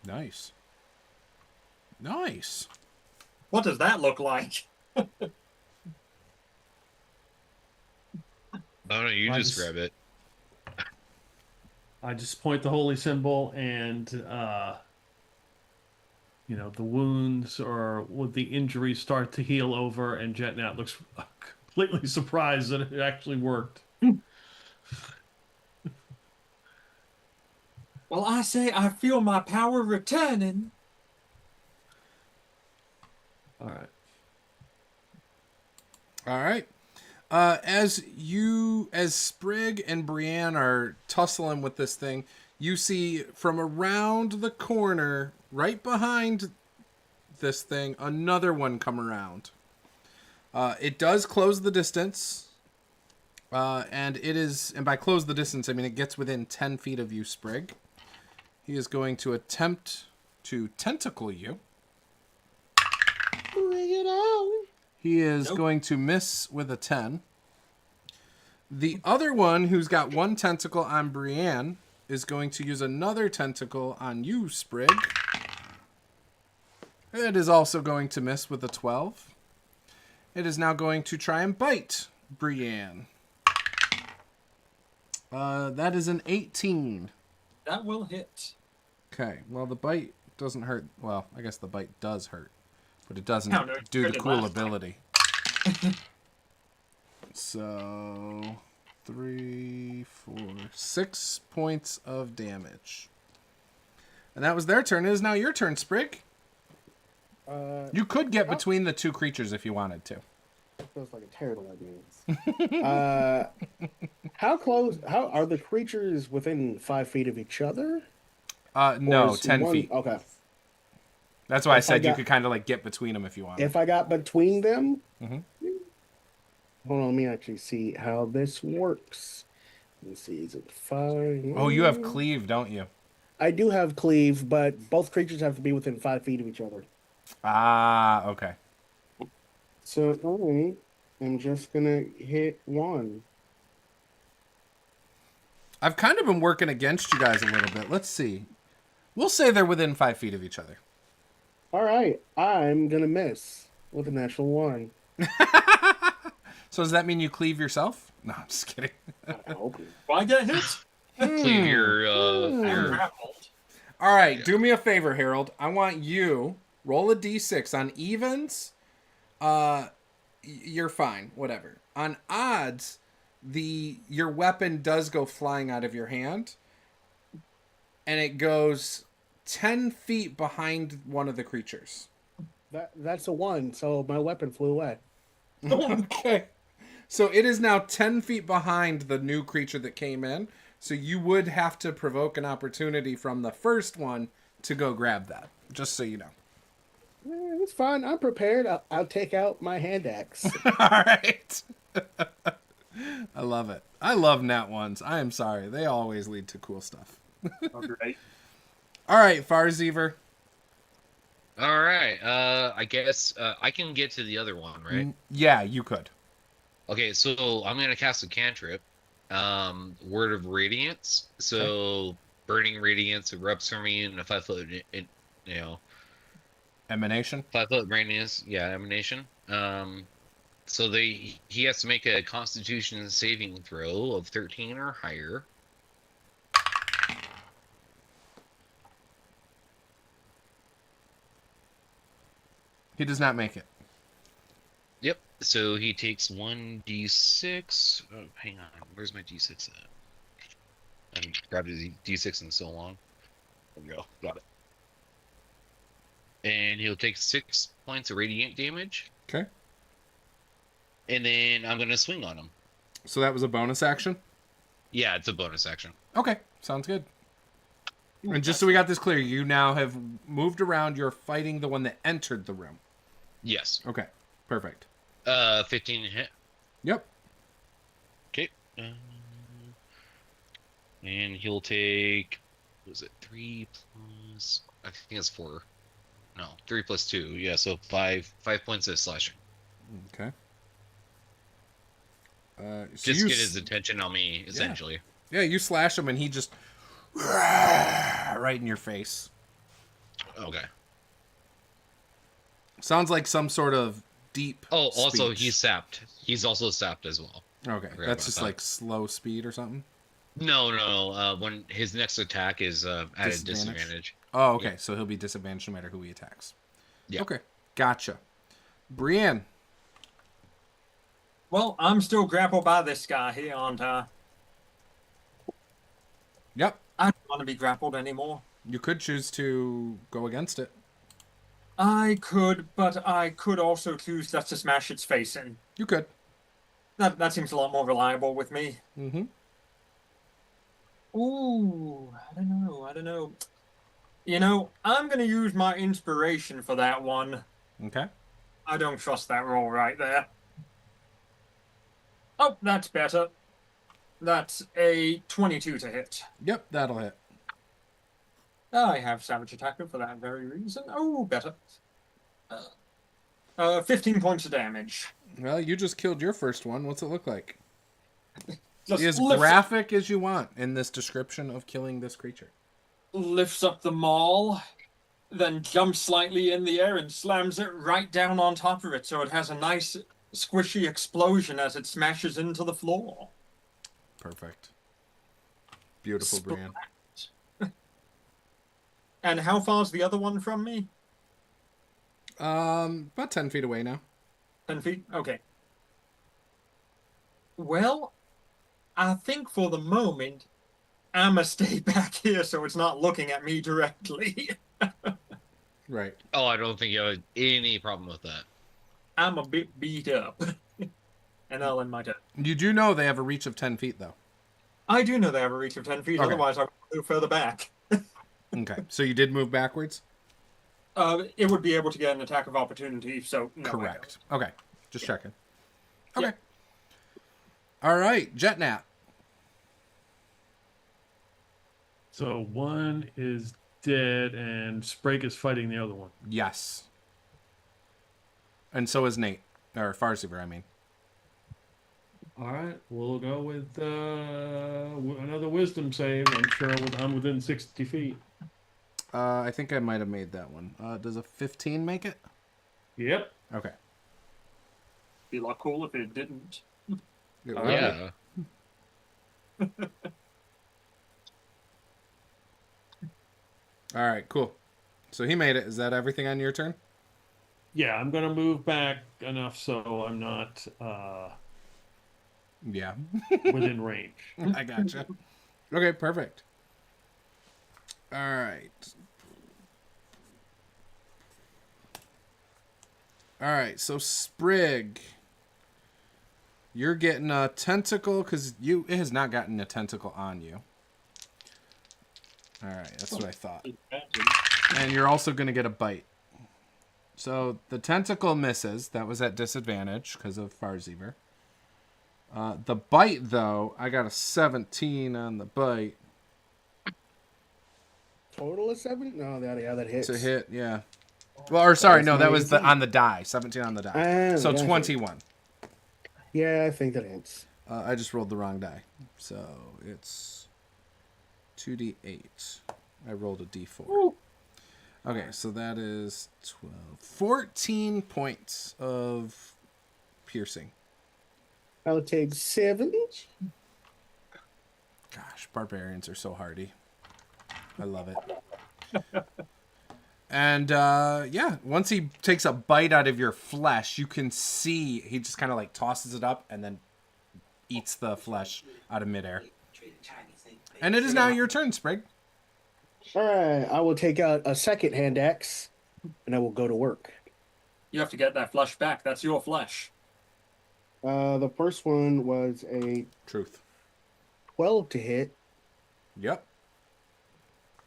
Nice. Nice. What does that look like? Oh no, you just grab it. I just point the holy symbol and the wounds or would the injuries start to heal over and Jetnat looks completely surprised that it actually worked. Well, I say I feel my power returning. All right. All right. As Sprig and Brienne are tussling with this thing, you see from around the corner, right behind this thing, another one come around. It does close the distance. And by close the distance, I mean it gets within 10 feet of you, Sprig. He is going to attempt to tentacle you. Bring it on. He is going to miss with a 10. The other one, who's got one tentacle on Brienne, is going to use another tentacle on you, Sprig. It is also going to miss with a 12. It is now going to try and bite Brienne. That is an 18. That will hit. Okay, well, the bite doesn't hurt. Well, I guess the bite does hurt. But it doesn't do the cool ability. So, 3, 4, 6 points of damage. And that was their turn. It is now your turn, Sprig. You could get between the two creatures if you wanted to. That feels like a terrible idea. How close? How are the creatures within 5 feet of each other? No, is 10 one- feet. Okay. That's why I If I said you got- could kind of like get between them if you want. If I got between them, Mhm. hold on, let me actually see how this works. Let's see, is it 5? Oh, you have cleave, don't you? I do have cleave, but both creatures have to be within 5 feet of each other. Ah, okay. So I'm just gonna hit 1. I've kind of been working against you guys a little bit. Let's see. We'll say they're within 5 feet of each other. All right, I'm gonna miss with a natural 1. So does that mean you cleave yourself? No, I'm just kidding. I hope it. Why get hit? Cleave I'm your grappled. All right, Yeah. do me a favor, Harold. I want you roll a d6 on evens. You're fine, whatever. On odds, your weapon does go flying out of your hand, and it goes 10 feet behind one of the creatures. That's a 1, so my weapon flew away. Okay. So it is now 10 feet behind the new creature that came in. So you would have to provoke an opportunity from the first one to go grab that. Just so you know. It's fine. I'm prepared. I'll take out my hand axe. All right. I love it. I love nat ones. I am sorry. They always lead to cool stuff. Oh, great. All right, Farzeever. All right. I guess I can get to the other one, right? Yeah, you could. Okay, so I'm gonna cast a cantrip, Word of Radiance. So burning radiance erupts from me in a 5-foot, Emanation. 5-foot radius, emanation. So he has to make a Constitution saving throw of 13 or higher. He does not make it. Yep. So he takes 1d6. Oh, hang on. Where's my d6 at? I haven't grabbed a d6 in so long. There we go. Got it. And he'll take 6 points of radiant damage. Okay. And then I'm gonna swing on him. So that was a bonus action? Yeah, it's a bonus action. Okay, sounds good. And just so we got this clear, you now have moved around. You're fighting the one that entered the room. Yes. Okay, perfect. 15 hit. Yep. Okay. And he'll take, what was it, 3 plus, I think it's 4. No, 3 plus 2. Yeah, so 5 points of slashing. Okay. So Just get his attention on me, essentially. Yeah, you slash him and he just right in your face. Okay. Sounds like some sort of deep. Oh, also speech. he's sapped. He's also sapped as well. Okay, forgot that's about just that. like slow speed or something. No. When his next attack is at a Disadvantage? disadvantage. Oh, okay. Yeah. So he'll be disadvantaged no matter who he attacks. Yeah. Okay, gotcha. Brienne. Well, I'm still grappled by this guy here, aren't I? Yep. I don't want to be grappled anymore. You could choose to go against it. I could, but I could also choose just to smash its face in. You could. That seems a lot more reliable with me. Mm-hmm. Ooh, I don't know. You know, I'm gonna use my inspiration for that one. Okay. I don't trust that roll right there. Oh, that's better. That's a 22 to hit. Yep, that'll hit. I have Savage Attacker for that very reason. Oh, better. 15 points of damage. Well, you just killed your first one. What's it look like? Just Be as lifts, graphic as you want in this description of killing this creature. lifts up the maul, then jumps slightly in the air and slams it right down on top of it, so it has a nice squishy explosion as it smashes into the floor. Perfect. Beautiful, Brienne. And how far's the other one from me? About 10 feet away now. 10 feet? Okay. Well, I think for the moment, I'ma stay back here so it's not looking at me directly. Right. Oh, I don't think you have any problem with that. I'm a bit beat up. And I'll end my turn. You do know they have a reach of 10 feet, though. I do know they have a reach of 10 feet, Okay. otherwise I would move further back. Okay, so you did move backwards? It would be able to get an attack of opportunity, so no, Correct. Okay, just checking. Yeah. Okay. All right, Jetnat. So one is dead, and Sprague is fighting the other one. Yes. And so is Nate. Or Farsiver, I mean. All right, we'll go with another wisdom save. I'm sure I'm within 60 feet. I think I might have made that one. Does a 15 make it? Yep. Okay. Be a lot cool if it didn't. It All will. Yeah. All right, cool. So he made it. Is that everything on your turn? Yeah, I'm gonna move back enough so I'm not Yeah. within range. I gotcha. Okay, perfect. All right. All right, so Sprig, you're getting a tentacle because it has not gotten a tentacle on you. All right, that's what I thought. And you're also going to get a bite. So the tentacle misses. That was at disadvantage because of Farsiver. The bite, though, I got a 17 on the bite. Total of 7? No, that hits. To hit, yeah. Well, or sorry, That's no, that was the 19. on the die. 17 on the die. So gotcha. 21. Yeah, I think that hits. I just rolled the wrong die. So it's 2d8. I rolled a d4. Ooh. Okay, so that is 12. 14 points of piercing. I'll take 7. Gosh, barbarians are so hardy. I love it. And yeah, once he takes a bite out of your flesh, you can see he just kind of like tosses it up and then eats the flesh out of midair. And it is now your turn, Sprig. All right, I will take out a second hand axe, and I will go to work. You have to get that flesh back. That's your flesh. The first one was a Truth. 12 to hit, Yep.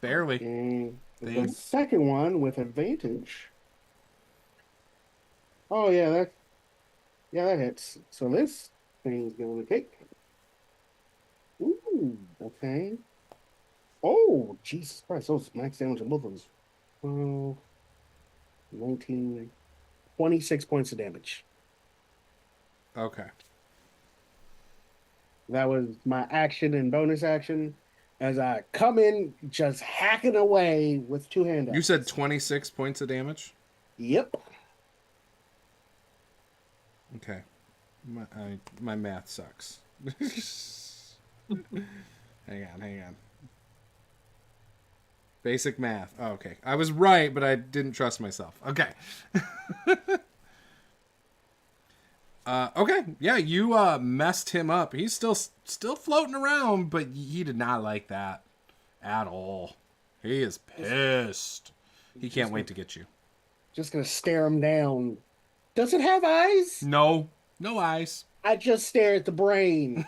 Barely. and the Dang. second one with advantage. Oh yeah, that hits. So this thing's going to take. Ooh, okay. Oh, Jesus Christ, those max damage on both of them. 12, 19, 26 points of damage. Okay. That was my action and bonus action as I come in just hacking away with two hand You axes. said 26 points of damage? Yep. Okay. My math sucks. Hang on. Basic math. Oh, okay. I was right, but I didn't trust myself. Okay. Okay. Yeah, you messed him up. He's still floating around, but he did not like that at all. He is pissed. He can't wait to get you. Just gonna stare him down. Does it have eyes? No eyes. I just stare at the brain.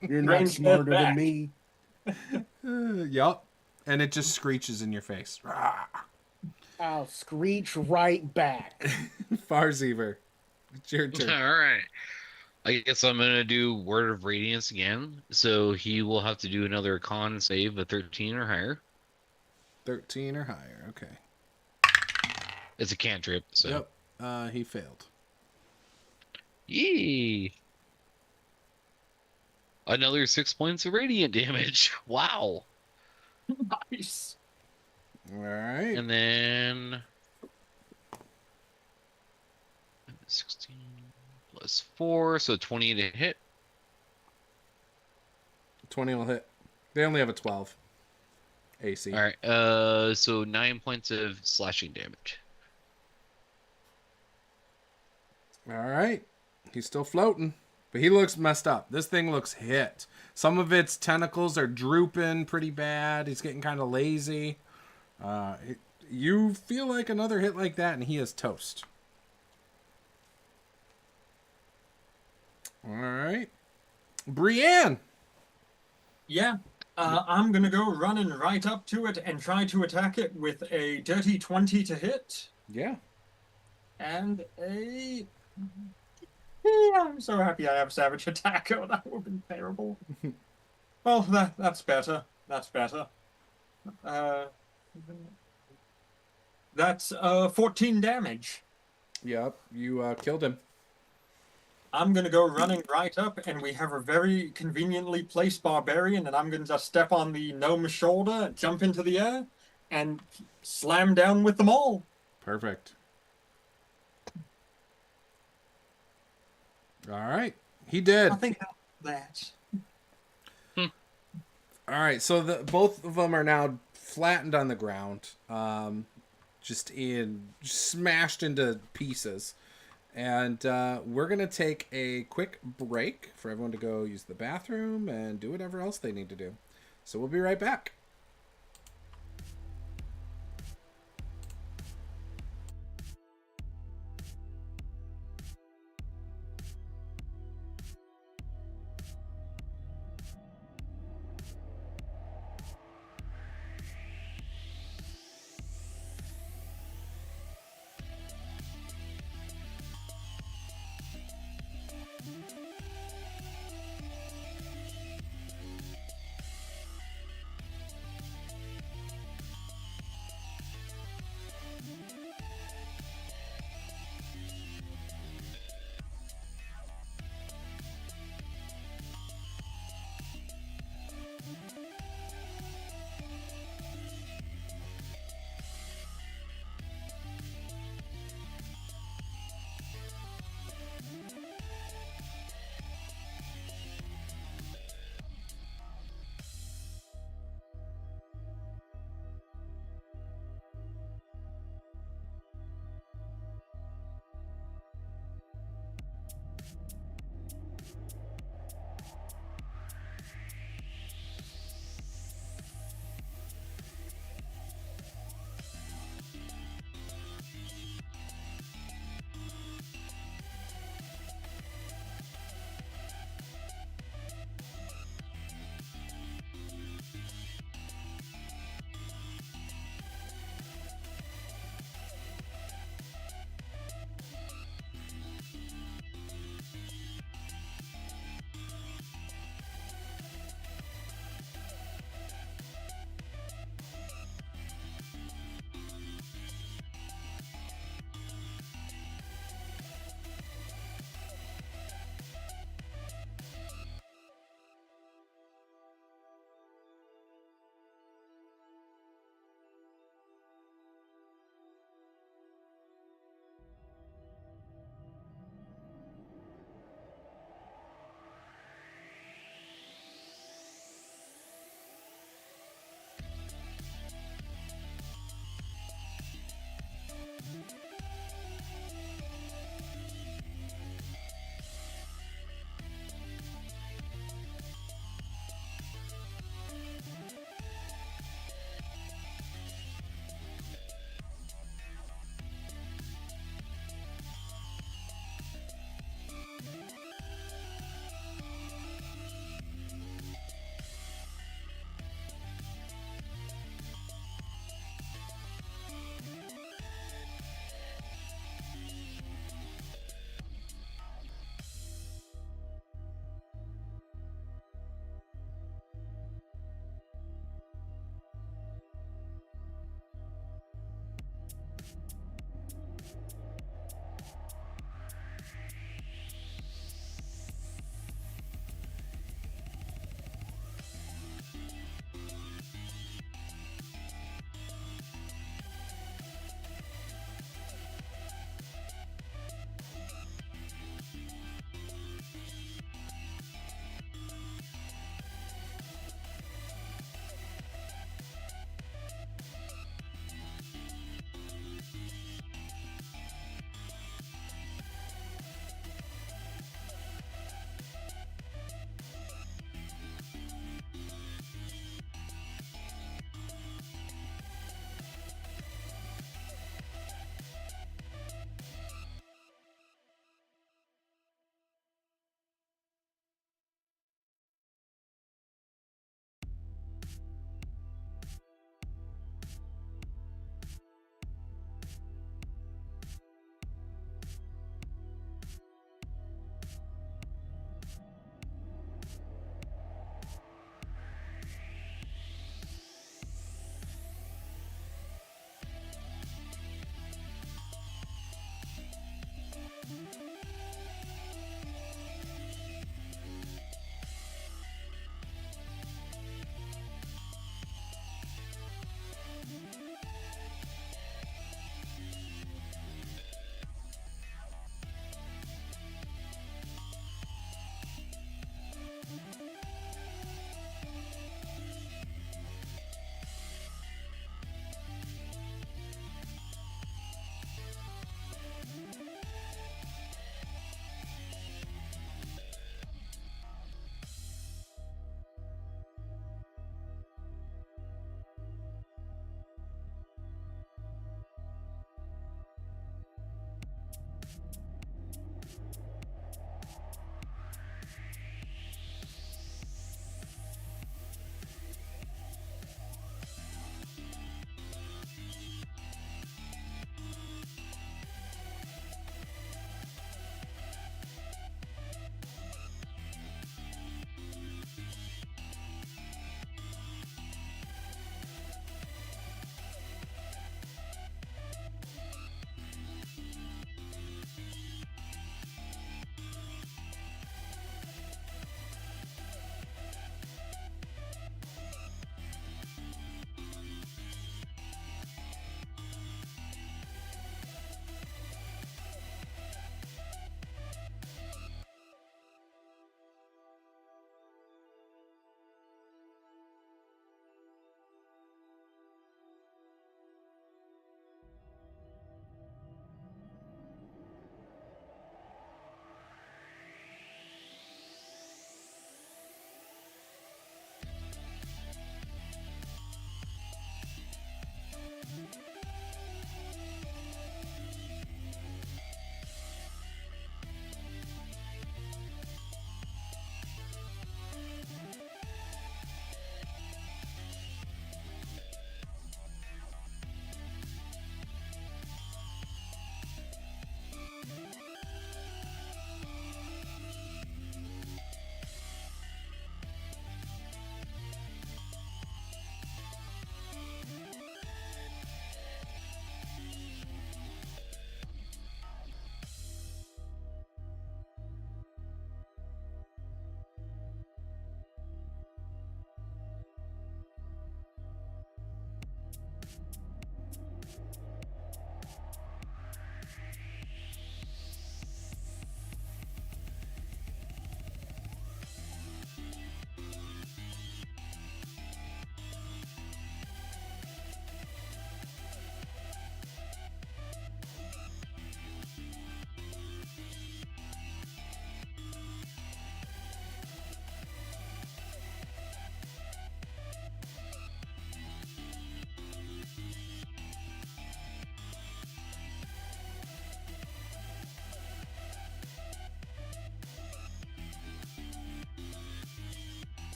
You're not Brain's smarter back. than me. Yup. And it just screeches in your face. I'll screech right back. Farsiver. It's your turn. All right. I guess I'm gonna do Word of Radiance again. So he will have to do another con save of 13 or higher. 13 or higher. Okay. It's a cantrip, so. Yep. He failed. Yee! Another 6 points of radiant damage. Wow. Nice. All right. And then 16 plus 4, so 20 to hit. 20 will hit. They only have a 12 AC. All right. So 9 points of slashing damage. All right. He's still floating, but he looks messed up. This thing looks hit. Some of its tentacles are drooping pretty bad. He's getting kind of lazy. You feel like another hit like that, and he is toast. All right. Brienne. Yeah. I'm gonna go running right up to it and try to attack it with a dirty 20 to hit Yeah. and a. I'm so happy I have Savage Attack. Oh, that would have been terrible. Well, that's better. That's better. That's 14 damage. Yep. You killed him. I'm gonna go running right up, and we have a very conveniently placed barbarian, and I'm gonna just step on the gnome's shoulder, jump into the air, and slam down with them all. Perfect. All right. He did. I think that. All right. So both of them are now flattened on the ground, just smashed into pieces. And we're going to take a quick break for everyone to go use the bathroom and do whatever else they need to do. So we'll be right back.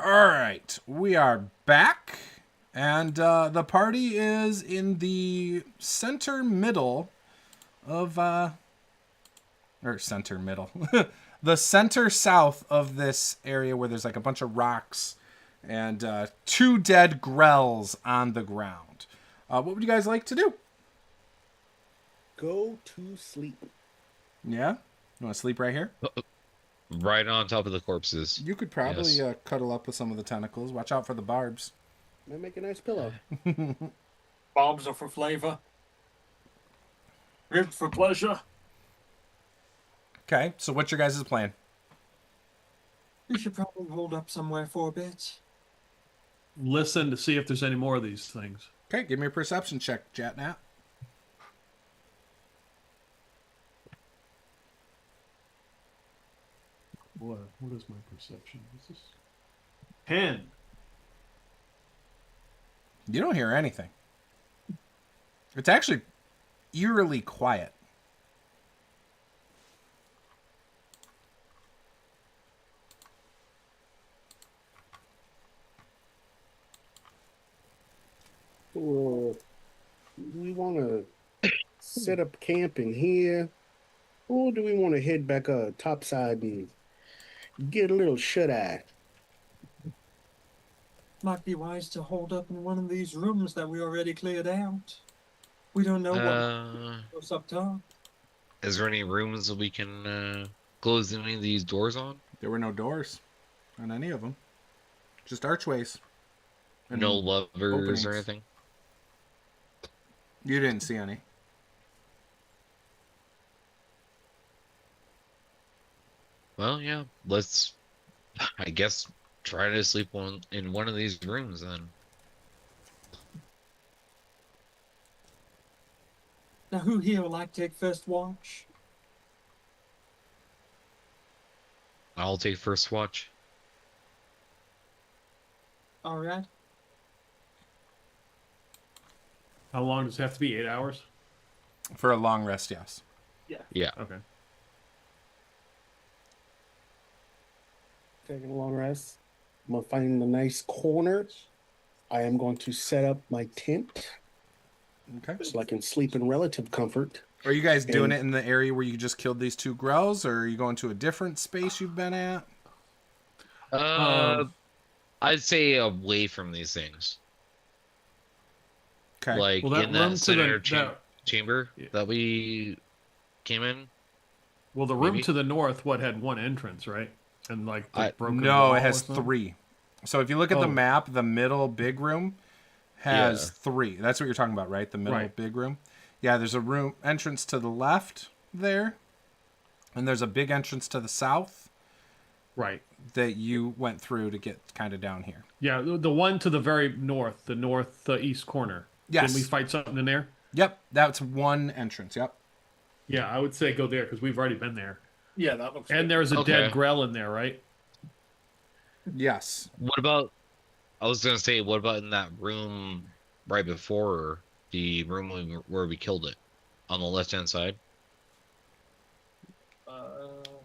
All right, we are back, and the party is in the center middle of or center middle, the center south of this area where there's like a bunch of rocks and 2 dead grells on the ground. What would you guys like to do? Go to sleep. Yeah, you want to sleep right here? Right on top of the corpses. You could probably Yes. cuddle up with some of the tentacles. Watch out for the barbs. Might make a nice pillow. Bobs are for flavor. Ribs for pleasure. Okay, so what's your guys' plan? We should probably hold up somewhere for a bit. Listen to see if there's any more of these things. Okay, give me a perception check, Jatnat. What is my perception? Is this 10? You don't hear anything. It's actually eerily quiet. Or we want to set up camp in here, or do we want to head back topside and get a little shut eye? Might be wise to hold up in one of these rooms that we already cleared out. We don't know what's up top. Is there any rooms that we can close any of these doors on? There were no doors on any of them. Just archways. And No levers openings. or anything? You didn't see any. Well, yeah. Let's, I guess, try to sleep in one of these rooms then. Now, who here would like to take first watch? I'll take first watch. All right. How long does it have to be? 8 hours? For a long rest, yes. Yeah. Okay. Taking a long rest. I'm gonna find a nice corner. I am going to set up my tent Okay. so I can sleep in relative comfort. Are you guys doing And- it in the area where you just killed these 2 grells, or are you going to a different space you've been at? I'd say away from these things. Okay. Like Well, that in room that to center the chamber Yeah. that we came in. well, the room Maybe. to the north, had one entrance, right? And like the broken No, wall it or has something? 3. So if you look at the Oh. map, the middle big room has Yeah. 3. That's what you're talking about, right? The middle Right. big room. Yeah, there's a room entrance to the left there, and there's a big entrance to the south Right. that you went through to get kind of down here. Yeah, the one to the very north, the northeast corner. Yes. Didn't we fight something in there? Yep, that's one entrance. Yep. Yeah, I would say go there because we've already been there. Yeah, that looks And good. there's a Okay. dead grell in there, right? Yes. What about? I was gonna say, what about in that room right before the room where we killed it, on the left-hand side?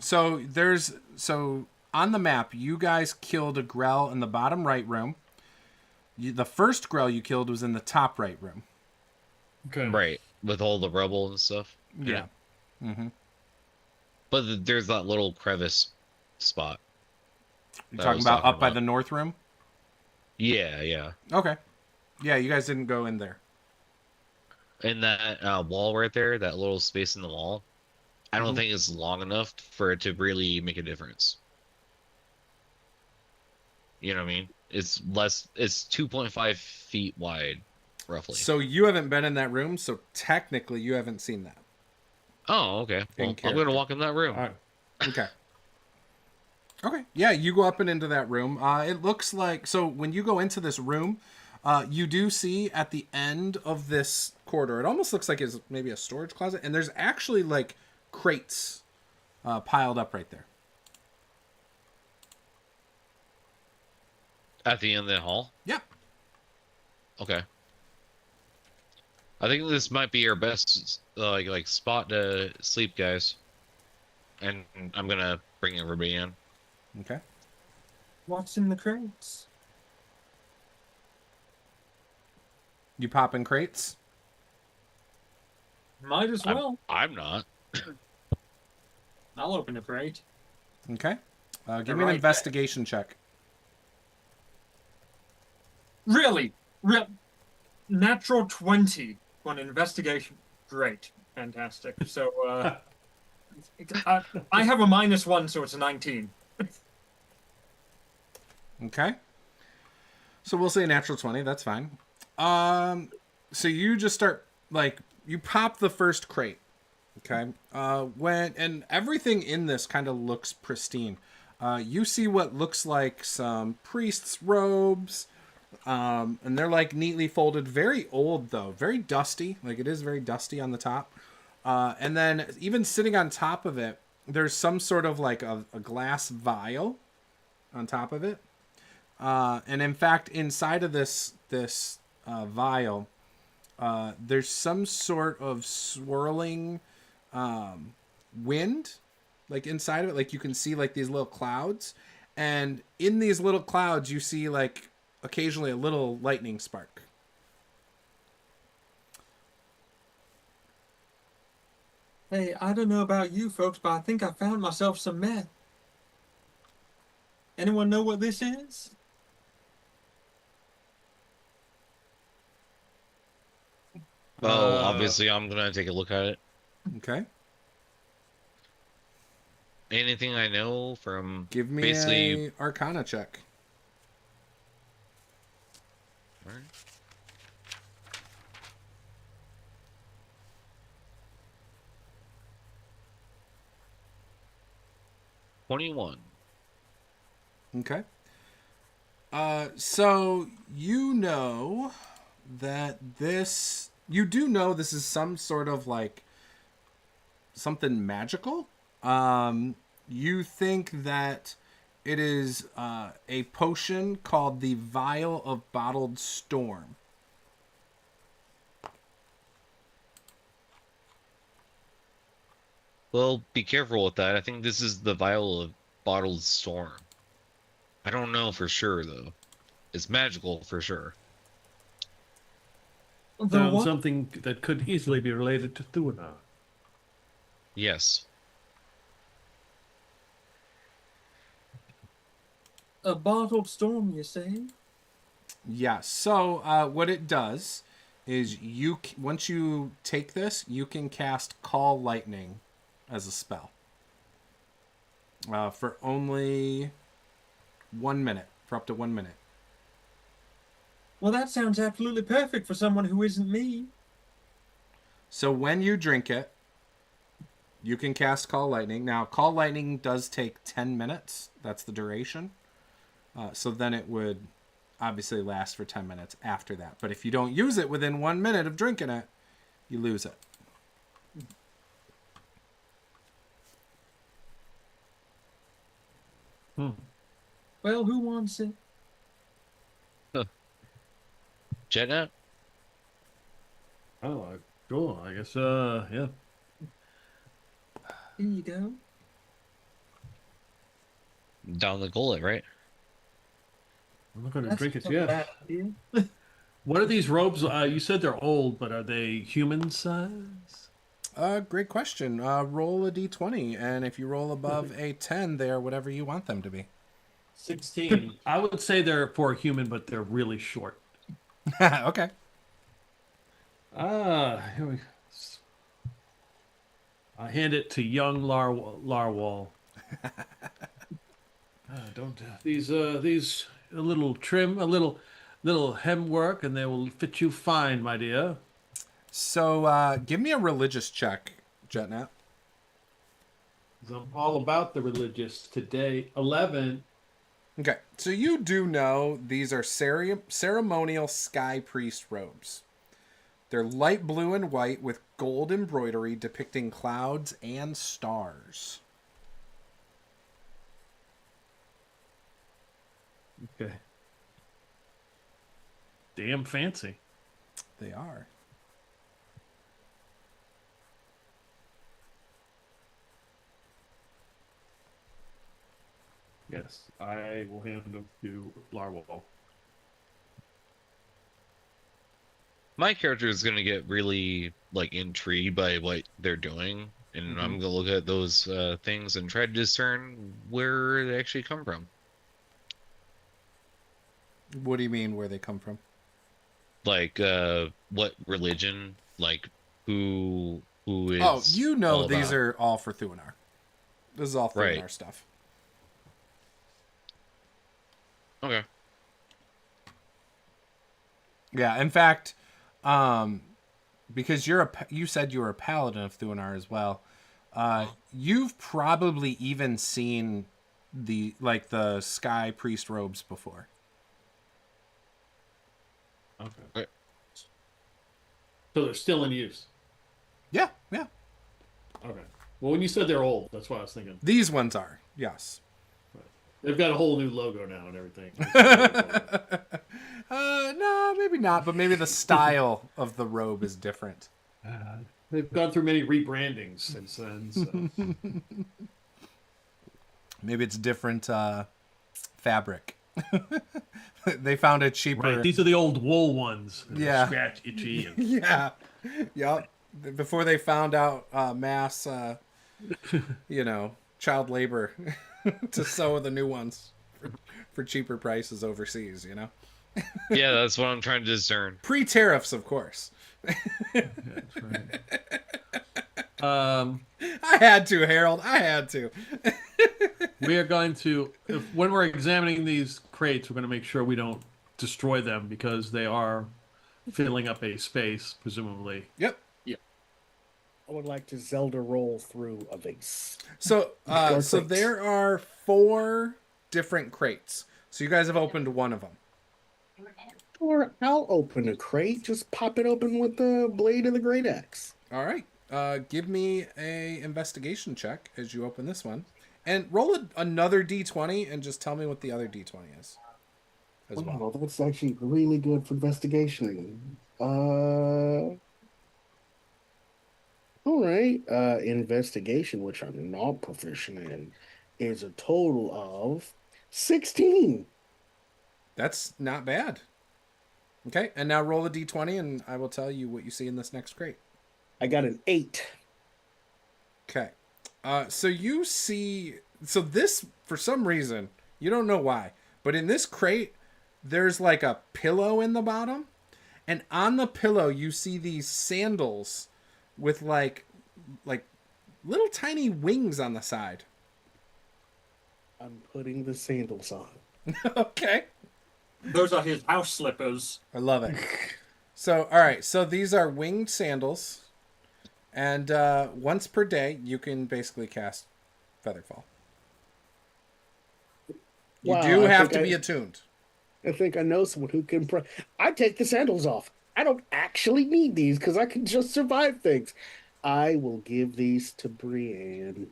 So on the map, you guys killed a grell in the bottom right room. The first grell you killed was in the top right room. Okay. Right, with all the rubble and stuff. Yeah. Mm-hmm. But there's that little crevice spot. You're That I talking was about talking up by about. the north room? Yeah, yeah. Okay. Yeah, you guys didn't go in there. And that wall right there, that little space in the wall, I don't Mhm. think it's long enough for it to really make a difference. You know what I mean? It's 2.5 feet wide, roughly. So you haven't been in that room, so technically you haven't seen that. Oh, okay. Well, I'm character. gonna walk in that room. All right. Okay. Okay. Yeah, you go up and into that room. It looks like so when you go into this room, you do see at the end of this corridor, it almost looks like it's maybe a storage closet, and there's actually like crates piled up right there. At the end of the hall? Yeah. Okay. I think this might be our best like spot to sleep, guys. And I'm gonna bring everybody in. Okay. What's in the crates? You pop in crates? Might as well. I'm not. I'll open a crate. Okay. Give They're me an right investigation check. Really? Natural 20 on investigation. Great. Fantastic. So, I have a -1, so it's a 19. Okay. So we'll say natural 20. That's fine. So you just start, like, you pop the first crate. Okay. And everything in this kind of looks pristine. You see what looks like some priest's robes. And they're like neatly folded, very old though, very dusty. Like it is very dusty on the top. And then even sitting on top of it, there's some sort of like a glass vial on top of it. And in fact, inside of this vial, there's some sort of swirling wind, like inside of it. Like you can see like these little clouds, and in these little clouds, you see like occasionally a little lightning spark. Hey, I don't know about you folks, but I think I found myself some meth. Anyone know what this is? Well, obviously, I'm gonna take a look at it. Okay. Anything I know from Give me basically a Arcana check. Alright. 21. Okay. So you know that you do know this is some sort of like something magical. You think that it is a potion called the Vial of Bottled Storm. Well, be careful with that. I think this is the vial of bottled storm. I don't know for sure though. It's magical for sure. The Found what? something that could easily be related to Thuenar. Yes. A bottled storm, you say? Yeah. So what it does is once you take this, you can cast Call Lightning as a spell for only 1 minute, for up to 1 minute. Well, that sounds absolutely perfect for someone who isn't me. So when you drink it, you can cast Call Lightning. Now, Call Lightning does take 10 minutes. That's the duration. So then it would obviously last for 10 minutes after that. But if you don't use it within 1 minute of drinking it, you lose it. Well, who wants it? Jetnet? Oh, cool. I guess, yeah. Here you go. Down the gullet, right? I'm not going to That's drink it not a yet. bad idea. What are these robes? You said they're old, but are they human size? Great question. Roll a d20, and if you roll above a 10, they are whatever you want them to be. 16. I would say they're for a human, but they're really short. Okay. Here we go. I hand it to young Larwal. Don't these a little trim, a little hem work, and they will fit you fine, my dear. So give me a religious check, Jetnat. I'm all about the religious today. 11. Okay, so you do know these are ceremonial sky priest robes. They're light blue and white with gold embroidery depicting clouds and stars. Okay. Damn fancy. They are. Yes, I will hand them to Larwal. My character is gonna get really like intrigued by what they're doing, and I'm gonna look at those things and try to discern where they actually come from. What do you mean where they come from? Like what religion, like who is Oh, you know all these about. are all for Thuenar. This is all Thuenar Right. stuff. Okay. Yeah, in fact, because you said you were a paladin of Thuenar as well. You've probably even seen the Sky Priest robes before. Okay. So they're still in use. Yeah, yeah. Okay. Well, when you said they're old, that's what I was thinking. These ones are, yes. They've got a whole new logo now and everything. No, maybe not, but maybe the style of the robe is different. They've gone through many rebrandings since then. So. Maybe it's different fabric. They found a cheaper. Right, these are the old wool ones. Yeah. Scratch, itchy. And... Yeah. Yep. Before they found out mass, child labor to sew the new ones for cheaper prices overseas, Yeah, that's what I'm trying to discern. Pre-tariffs, of course. That's right. I had to, Harold. I had to. We are going to, when we're examining these crates, we're going to make sure we don't destroy them because they are filling up a space, presumably. Yep. I would like to Zelda roll through a vase. So Crates. there are 4 different crates. So you guys have opened one of them. Or I'll open a crate. Just pop it open with the blade of the great axe. All right. Give me a investigation check as you open this one. And roll another d20 and just tell me what the other d20 is. As well. Wow, that's actually really good for investigation. All right. Investigation, which I'm not proficient in, is a total of 16. That's not bad. Okay, and now roll a d20 and I will tell you what you see in this next crate. I got an 8. Okay. So you see... So this, for some reason, you don't know why, but in this crate, there's like a pillow in the bottom. And on the pillow, you see these sandals with like little tiny wings on the side. I'm putting the sandals on. Okay. Those are his house slippers. I love it. So, all right. So these are winged sandals. And once per day, you can basically cast Featherfall. You Wow, do I have think to be attuned. I think I know someone who can. I take the sandals off. I don't actually need these because I can just survive things. I will give these to Brienne.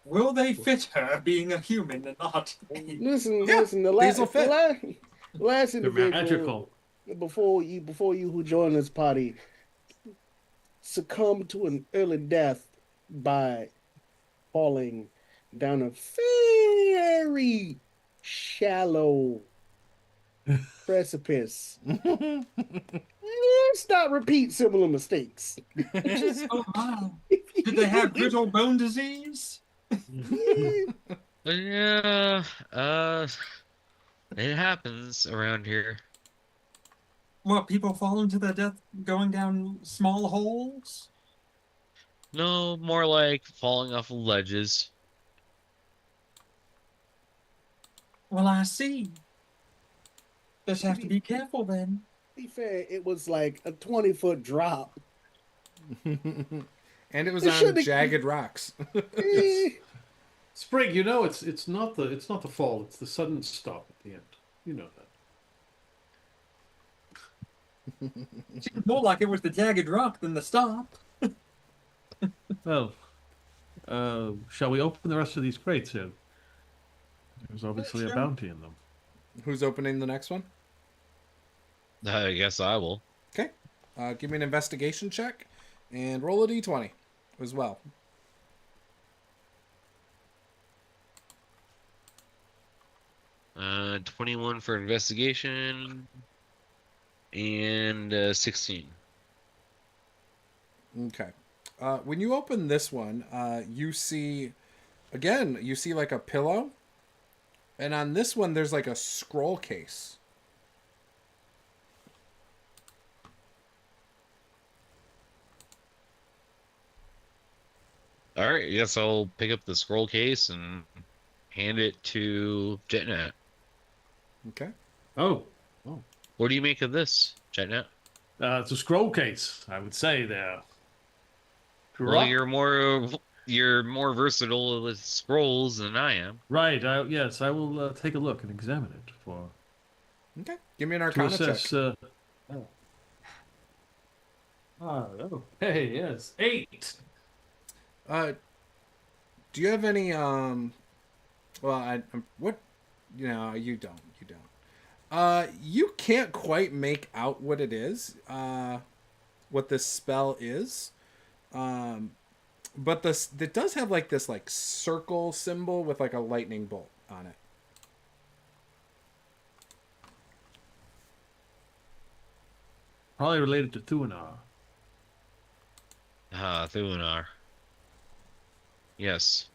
Will they fit her being a human and not? Listen. The these will fit. last They're individual magical. before you who join this party succumbed to an early death by falling down a very shallow precipice. Let's not repeat similar mistakes. Oh, wow. Did they have brittle bone disease? Yeah, it happens around here. What, people fall into their death going down small holes? No, more like falling off of ledges. Well, I see. Just have to be careful then. To be fair, it was like a 20-foot drop. And it was They on should've- jagged rocks. Eh, Sprig, it's not the fall, it's the sudden stop at the end. You know that. Seems more like it was the jagged rock than the stop. Well, shall we open the rest of these crates then? There's obviously a Sure. bounty in them. Who's opening the next one? I guess I will. Okay. Give me an investigation check and roll a d20 as well. 21 for investigation and 16. Okay. When you open this one, you see like a pillow, and on this one there's like a scroll case. All right, yes, I'll pick up the scroll case and hand it to Jetnat. Okay. Oh, What do you make of this, Jetnat? it's a scroll case, I would say there. Well, Correct? you're more versatile with scrolls than I am. Right. Yes, I will take a look and examine it Okay. Give me an to Arcana assess. check. Hey, yes, 8. Do you have any Well, what? No, you don't. You don't. You can't quite make out what it is. What this spell is. But it does have like this like circle symbol with like a lightning bolt on it. Probably related to Thuenar. Thuenar. Yes.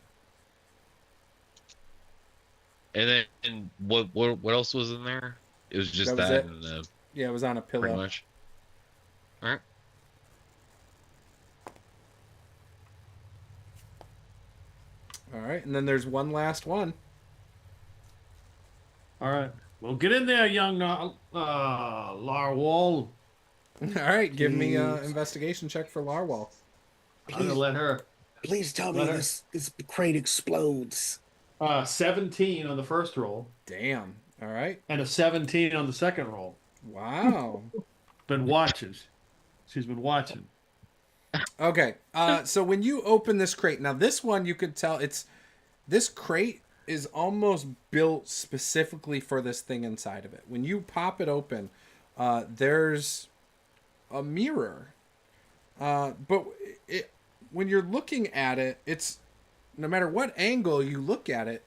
And then what else was in there? It was just That was that it. and Yeah, it was on a pillow. pretty much. All right. All right, and then there's one last one. All right. Well, get in there, young Larwall. All right, give me an Please. investigation check for Larwal. I'm gonna let her. Please tell me Let her- this crate explodes. 17 on the first roll Damn. All right. and a 17 on the second roll. Wow. Been watching. She's been watching. Okay. So when you open this crate, now this one you could tell this crate is almost built specifically for this thing inside of it. When you pop it open, there's a mirror. But when you're looking at it, it's no matter what angle you look at it,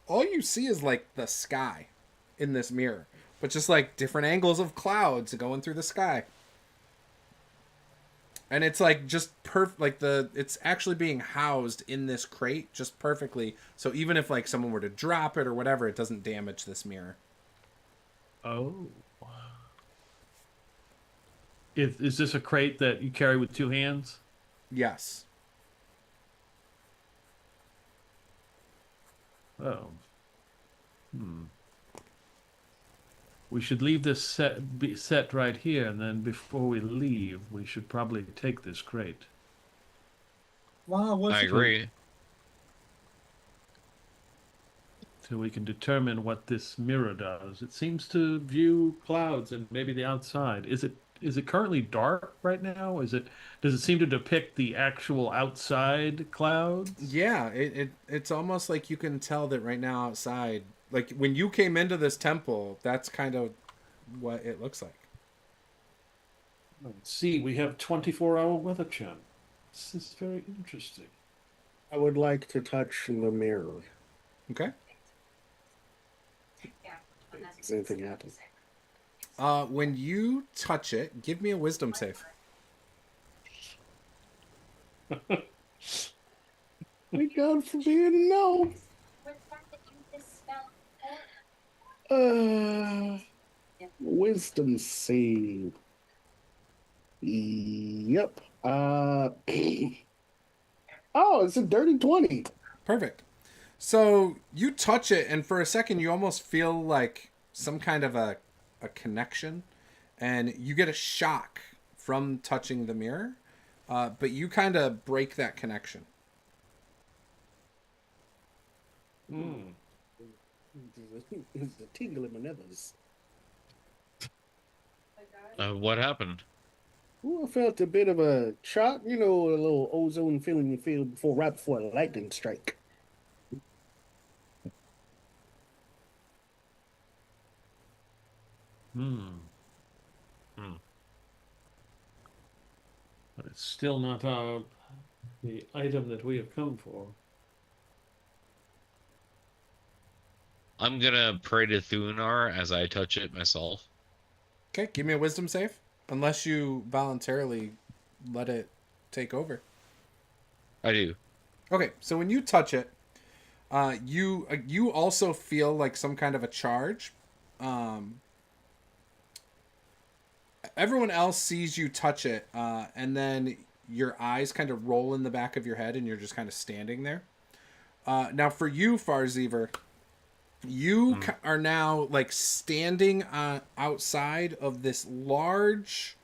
all you see is like the sky in this mirror, but just like different angles of clouds going through the sky. And it's like just it's actually being housed in this crate just perfectly. So even if like someone were to drop it or whatever, it doesn't damage this mirror. Oh. Is this a crate that you carry with 2 hands? Yes. Oh. We should leave this set right here, and then before we leave, we should probably take this crate. Wow, I agree. So we can determine what this mirror does. It seems to view clouds and maybe the outside. Is it currently dark right now? Does it seem to depict the actual outside clouds? Yeah, it's almost like you can tell that right now outside, like when you came into this temple, that's kind of what it looks like. Let's see, we have 24-hour weather channel. This is very interesting. I would like to touch the mirror. Okay. Does anything happen? When you touch it, give me a wisdom save. Thank God for being no. Wisdom save. Yep. Oh, it's a dirty 20. Perfect. So you touch it, and for a second, you almost feel like some kind of a connection, and you get a shock from touching the mirror, but you kind of break that connection. It's a tingle in my nethers. What happened? Ooh, I felt a bit of a shock, a little ozone feeling you feel right before a lightning strike. But it's still not the item that we have come for. I'm gonna pray to Thunar as I touch it myself. Okay, give me a wisdom save. Unless you voluntarily let it take over. I do. Okay, so when you touch it, you also feel like some kind of a charge. Um, Everyone else sees you touch it, and then your eyes kind of roll in the back of your head, and you're just kind of standing there. Now, for you, Farzeever, you are now like standing outside of this large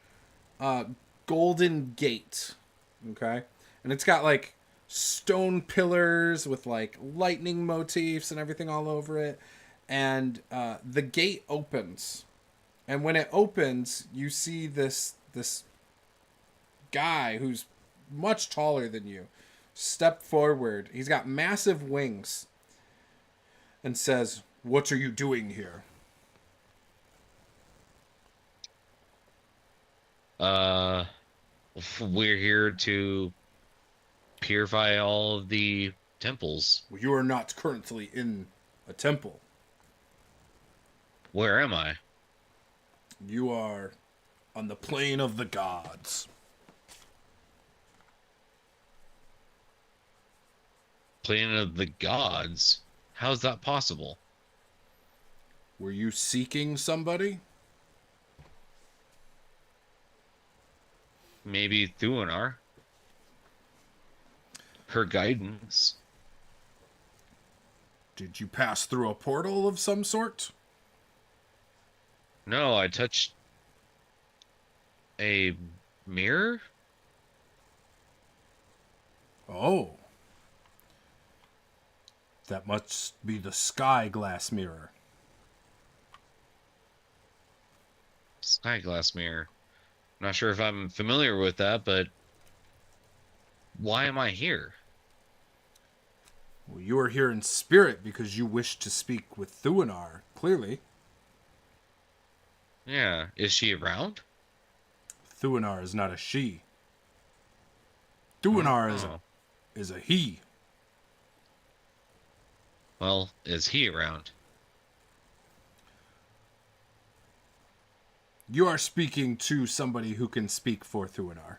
golden gate. Okay, and it's got like stone pillars with like lightning motifs and everything all over it, and the gate opens, and when it opens, you see this guy who's much taller than you step forward. He's got massive wings and says, "What are you doing here?" Uh, we're here to purify all of the temples. Well, you are not currently in a temple. Where am I? You are on the plane of the gods. Planet of the gods? How's that possible? Were you seeking somebody? Maybe Thunar. Her guidance. Did you pass through a portal of some sort? No, I touched a mirror? Oh. That must be the sky glass mirror. Skyglass mirror. Not sure if I'm familiar with that, but why am I here? Well, you are here in spirit because you wish to speak with Thuenar, clearly. Yeah, is she around? Thuenar is not a she. Thuenar Oh. is a he. Well, is he around? You are speaking to somebody who can speak for Thuenar.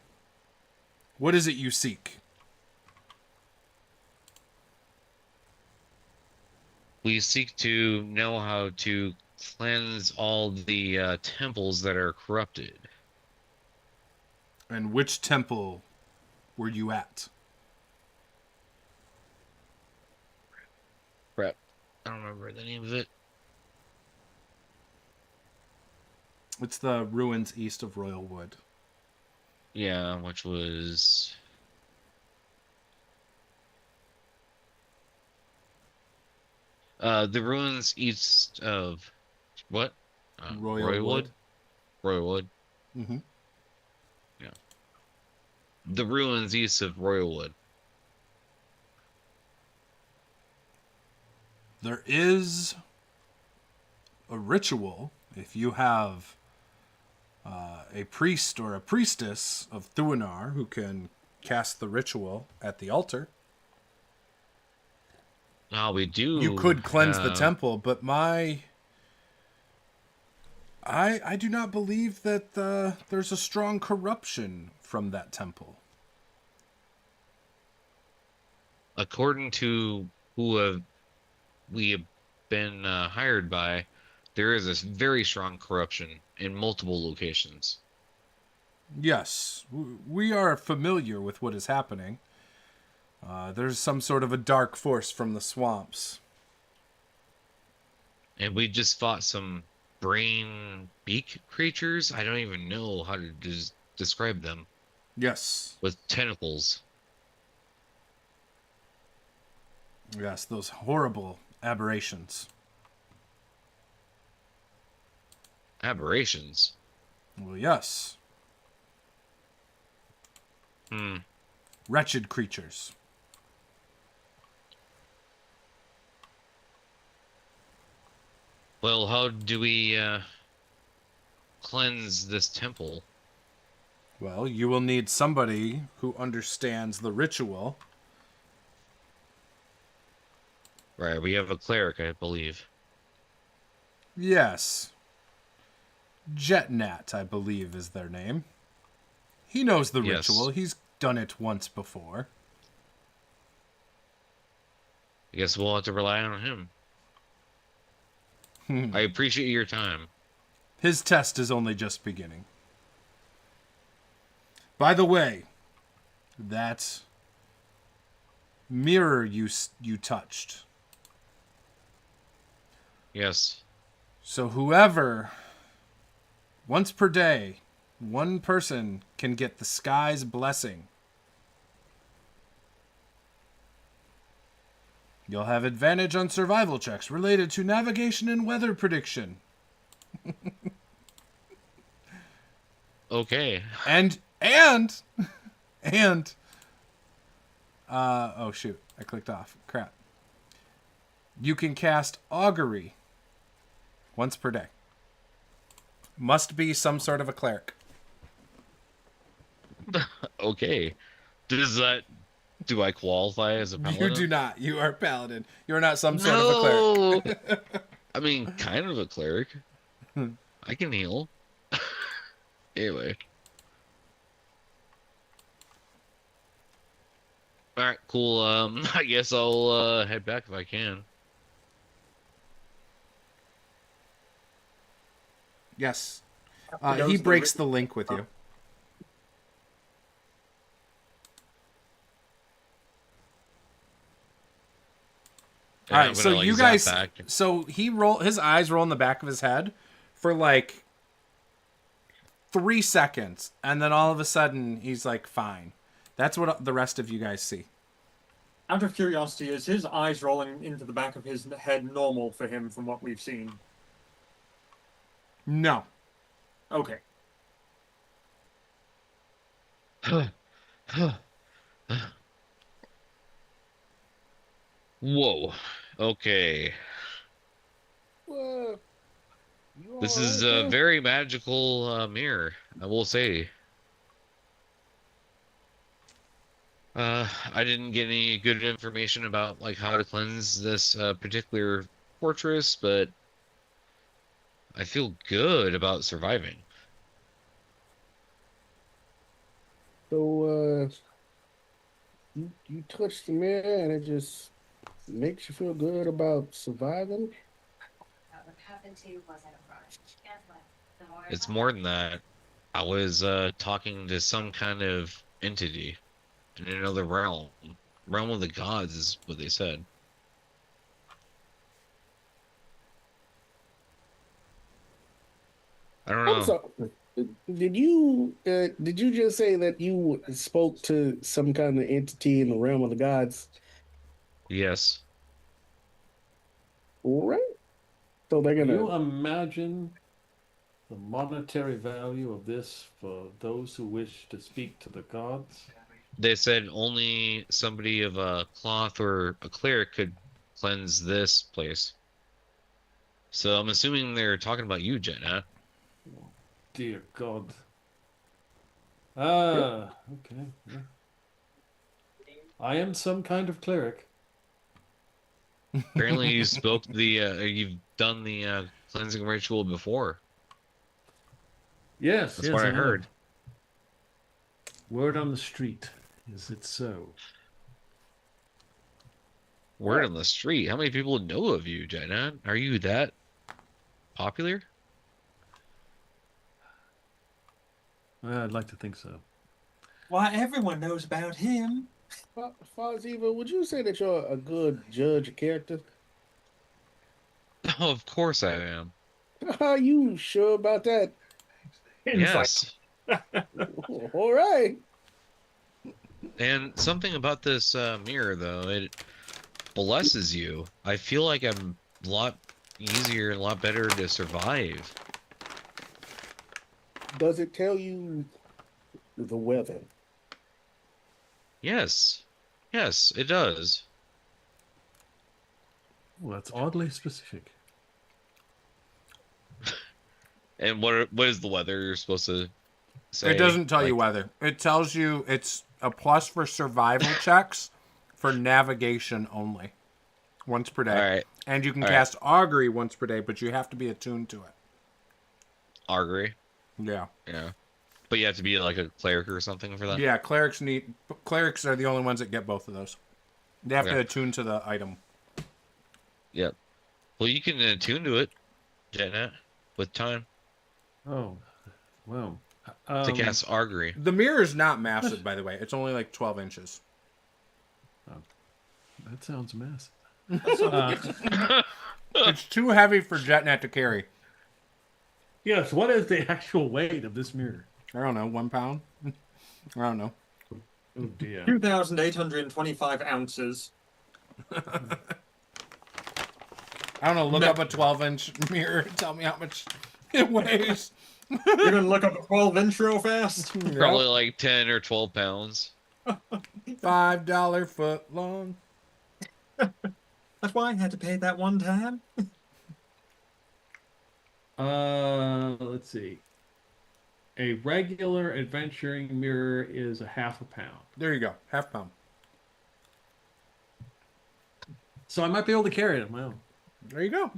What is it you seek? We seek to know how to cleanse all the temples that are corrupted. And which temple were you at? Crap. I don't remember the name of it. It's the ruins east of Royalwood. Yeah, which was... the ruins east of... What? Royalwood. Royalwood. Mm-hmm. Yeah. The ruins east of Royalwood. There is a ritual if you have a priest or a priestess of Thuenar who can cast the ritual at the altar. Now we do... You could cleanse the temple, but I do not believe that there's a strong corruption from that temple. According to we have been hired by, there is a very strong corruption in multiple locations. Yes, we are familiar with what is happening. There's some sort of a dark force from the swamps. And we just fought some brain beak creatures. I don't even know how to describe them. Yes. With tentacles. Yes, those horrible aberrations. Aberrations? Well, yes. Wretched creatures. Well, how do we cleanse this temple? Well, you will need somebody who understands the ritual. Right, we have a cleric, I believe. Yes. Jetnat, I believe, is their name. He knows the Yes. ritual. He's done it once before. I guess we'll have to rely on him. I appreciate your time. His test is only just beginning. By the way, that mirror you touched. Yes. So whoever, once per day, one person can get the sky's blessing. You'll have advantage on survival checks related to navigation and weather prediction. Okay. And oh shoot, I clicked off. Crap. You can cast augury once per day. Must be some sort of a cleric. Okay. Do I qualify as a paladin? You do not. You are paladin. You are not some sort of a cleric. No. I mean, kind of a cleric. I can heal. Anyway. Alright, cool. I guess I'll head back if I can. Yes. Goes He the breaks ri- the link with you. And All I'm right, gonna, so like, you zap guys, back. so his eyes roll in the back of his head for like 3 seconds, and then all of a sudden he's like fine. That's what the rest of you guys see. Out of curiosity, is his eyes rolling into the back of his head normal for him from what we've seen? No. Okay. Whoa. Okay. You This all is right a there? very magical mirror, I will say. I didn't get any good information about like how to cleanse this particular fortress, but I feel good about surviving. So, you touch the mirror and it just makes you feel good about surviving? It's more than that. I was talking to some kind of entity in another realm. Realm of the gods is what they said. I don't I'm know. sorry. Did you just say that you spoke to some kind of entity in the realm of the gods? Yes. All right. So they're Can you gonna. imagine the monetary value of this for those who wish to speak to the gods? They said only somebody of a cloth or a cleric could cleanse this place. So I'm assuming they're talking about you, Jenna. Dear God. Ah, okay. Yeah. I am some kind of cleric. Apparently you spoke you've done the cleansing ritual before. Yes, That's yes, what I have. heard. Word on the street. Is it so? Word on the street. How many people know of you, Jenna? Are you that popular? I'd like to think so. Why, everyone knows about him. Faziva, would you say that you're a good judge of character? Oh, of course I am. Are you sure about that? Yes. All right. And something about this mirror, though, it blesses you. I feel like I'm a lot easier and a lot better to survive. Does it tell you the weather? Yes. Yes, it does. Well, that's oddly specific. And what is the weather you're supposed to say? It doesn't tell you Like, weather. It tells you it's a plus for survival checks for navigation only. once per day. All right. And you can All cast Augury once per day, but you have to be attuned to it. Augury. Yeah. Yeah. But you have to be like a cleric or something for that? Yeah, clerics are the only ones that get both of those. They have to attune to the item. Yep. Well, you can attune to it, Jetnet, with time Oh, wow. to cast Augury. The mirror is not massive, by the way. It's only like 12 inches. That sounds massive. It's too heavy for Jetnet to carry. Yes, what is the actual weight of this mirror? I don't know, 1 pound? I don't know. Oh dear. 2,825 ounces. I don't know, look up a 12-inch mirror and tell me how much it weighs. You're gonna look up a 12-inch real fast? Probably like 10 or 12 pounds. $5 foot long. That's why I had to pay that one time. Let's see. A regular adventuring mirror is a half a pound. There you go, half pound. So I might be able to carry it on my own. There you go.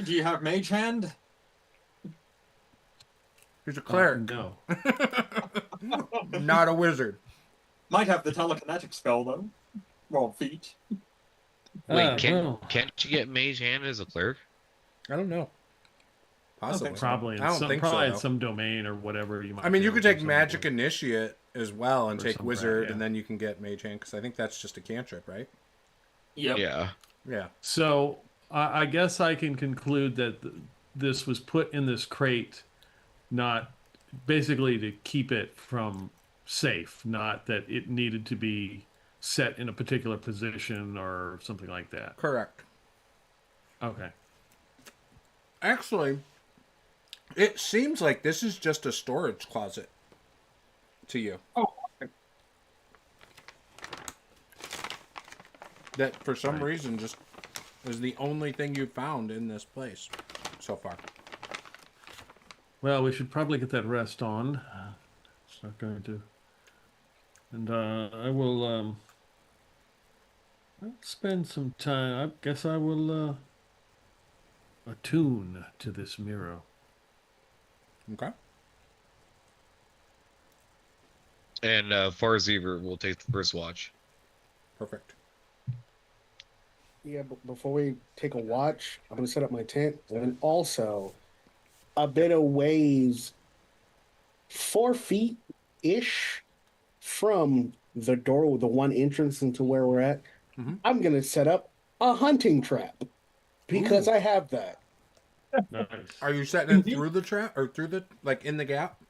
Do you have Mage Hand? He's a cleric, No. not a wizard. Might have the telekinetic spell, though. Well, feet. Wait, well, can't you get Mage Hand as a cleric? I don't know. Possibly. probably in I don't some, think probably so, in some domain or whatever you might. I mean, be you able could to take do Magic something. Initiate as well and Or take some crap, Wizard, yeah. and then you can get Mage Hand, because I think that's just a cantrip, right? Yep. Yeah. Yeah. So I guess I can conclude that this was put in this crate, not basically to keep it from safe, not that it needed to be set in a particular position or something like that. Correct. Okay. Actually, it seems like this is just a storage closet to you. Oh, That, for some Right. reason, just is the only thing you've found in this place so far. Well, we should probably get that rest on. It's not going to. And I will I'll spend some time. I guess I will attune to this mirror. Okay. And Farzever will take the first watch. Perfect. Yeah, but before we take a watch, I'm going to set up my tent. And also, a bit of ways 4 feet ish from the door, the one entrance into where we're at, I'm going to set up a hunting trap because I have that. Nice. Are you setting it through the trap or through the, like, in the gap?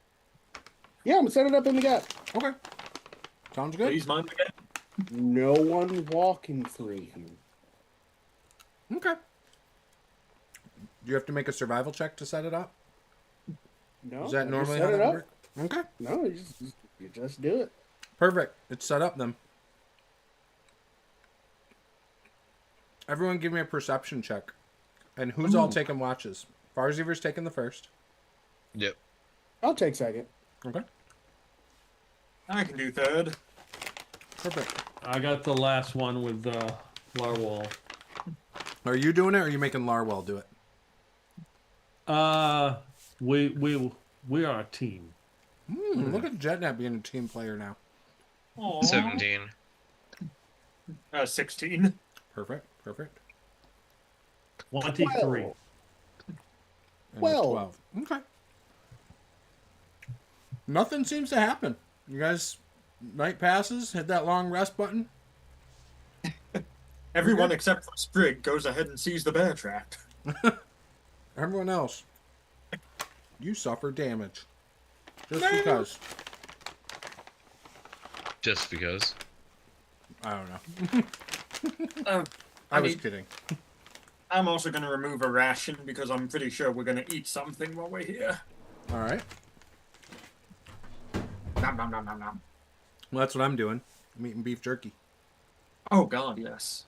Yeah, I'm setting it up in the gap. Okay. Sounds good. please mind again. No one walking through here. Okay. Do you have to make a survival check to set it up? No, Is that I just normally set how it that up. works? Okay. No, you just do it. Perfect. It's set up then. Everyone give me a perception check. And who's all taking watches? Farzever's taking the first. Yep. I'll take second. Okay. I can do third. Perfect. I got the last one with Larwal. Are you doing it or are you making Larwell do it? We are a team. Look at Jetnet being a team player now. Aw. 17. 16. Perfect. Perfect. 23. Well. And Well. 12. Okay. Nothing seems to happen. You guys, night passes, hit that long rest button. Everyone except for Sprig goes ahead and sees the bear trap. Everyone else, you suffer damage. Just because. Just because. I don't know. I was mean, kidding. I'm also going to remove a ration because I'm pretty sure we're going to eat something while we're here. All right. Nom, nom, nom, nom, nom. Well, that's what I'm doing. I'm eating beef jerky. Oh, God, yes.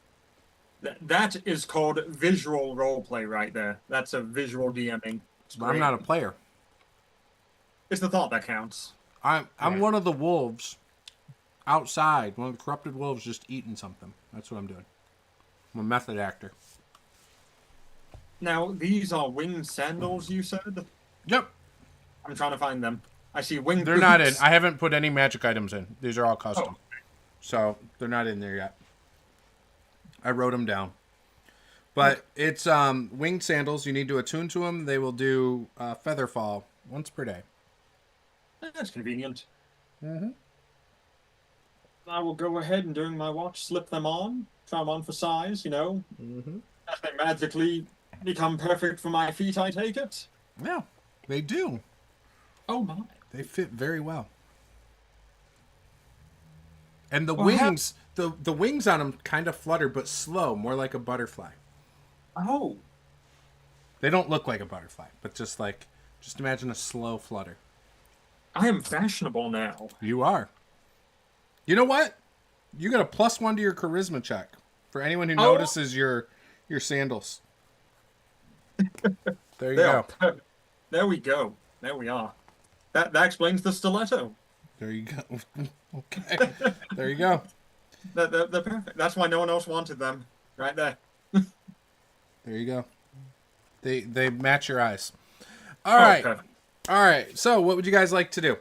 That is called visual roleplay right there. That's a visual DMing. It's But I'm great. not a player. It's the thought that counts. I'm Right. one of the wolves outside. One of the corrupted wolves just eating something. That's what I'm doing. I'm a method actor. Now, these are winged sandals, you said? Yep. I'm trying to find them. I see winged They're not in. boots. I haven't put any magic items in. These are all custom. Oh. So they're not in there yet. I wrote them down. But it's winged sandals. You need to attune to them. They will do feather fall once per day. That's convenient. Mm-hmm. I will go ahead and during my watch slip them on, try them on for size, Mm-hmm. as they magically become perfect for my feet, I take it. Yeah, they do. Oh my. They fit very well. And the Well, wings, the wings on them kind of flutter, but slow, more like a butterfly. Oh. They don't look like a butterfly, but just imagine a slow flutter. I am fashionable now. You are. You know what? You got a +1 to your charisma check for anyone who notices your sandals. There you go. There we go. There we are. That explains the stiletto. There you go. Okay. There you go. They're perfect. That's why no one else wanted them. Right there. There you go. They match your eyes. All right. Okay. All right. So, what would you guys like to do?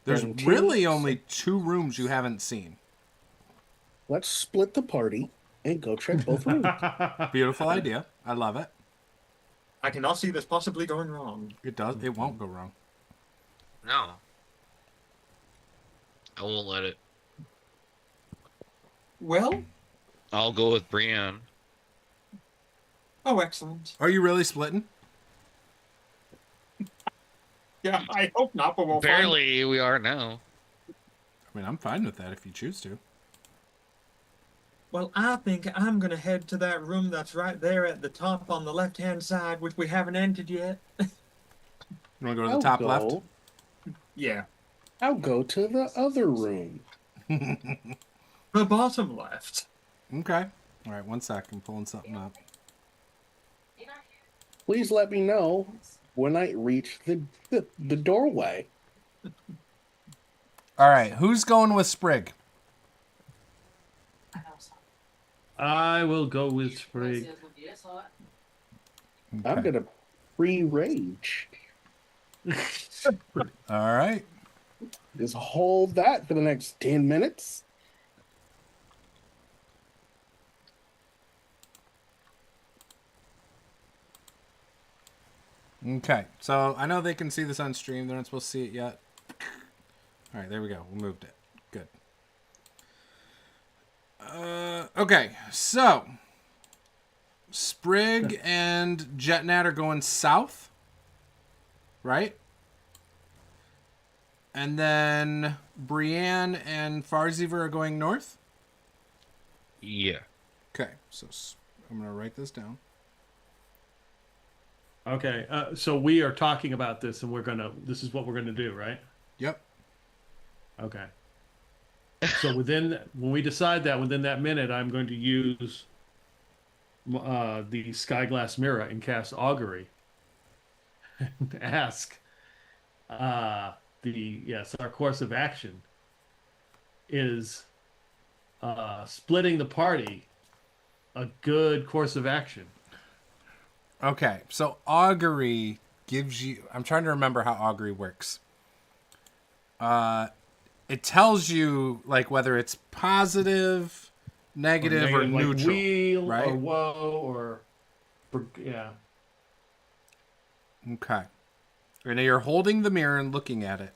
There's really only 2 rooms you haven't seen. Let's split the party and go check both rooms. Beautiful idea. I love it. I cannot see this possibly going wrong. It does. It won't go wrong. No. I won't let it. Well, I'll go with Brienne. oh, excellent. Are you really splitting? Yeah, I hope not, but we'll find. Barely, we are now. I mean, I'm fine with that if you choose to. Well, I think I'm going to head to that room that's right there at the top on the left-hand side, which we haven't entered yet. You want to go to the top left? Yeah. I'll go to the other room. The bottom left. Okay. All right, 1 sec. I'm pulling something up. Please let me know when I reach the doorway. All right, who's going with Sprig? I will go with Sprig. I'm Okay. gonna pre-rage. All right. Just hold that for the next 10 minutes. Okay. So I know they can see this on stream. They're not supposed to see it yet. All right, there we go. We moved it. Good. Okay, so Sprig and Jetnat are going south, right? And then Brienne and Farziver are going north. Yeah. Okay, so I'm gonna write this down. Okay, so we are talking about this, and this is what we're gonna do, right? Yep. Okay. So when we decide that, within that minute, I'm going to use the Skyglass Mirror and cast Augury. And ask, our course of action is splitting the party a good course of action. Okay, so augury gives you. I'm trying to remember how augury works. It tells you like whether it's positive, negative, or like neutral, wheel right? or woe yeah. Okay. And you're holding the mirror and looking at it.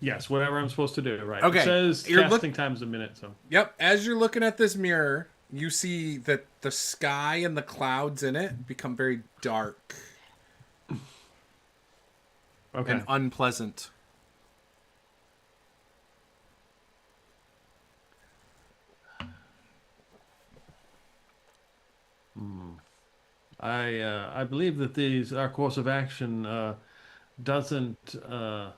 Yes, whatever I'm supposed to do, right? Okay, It says you're casting times a minute, so. Yep. As you're looking at this mirror, you see that the sky and the clouds in it become very dark Okay. and unpleasant. I believe that our course of action doesn't the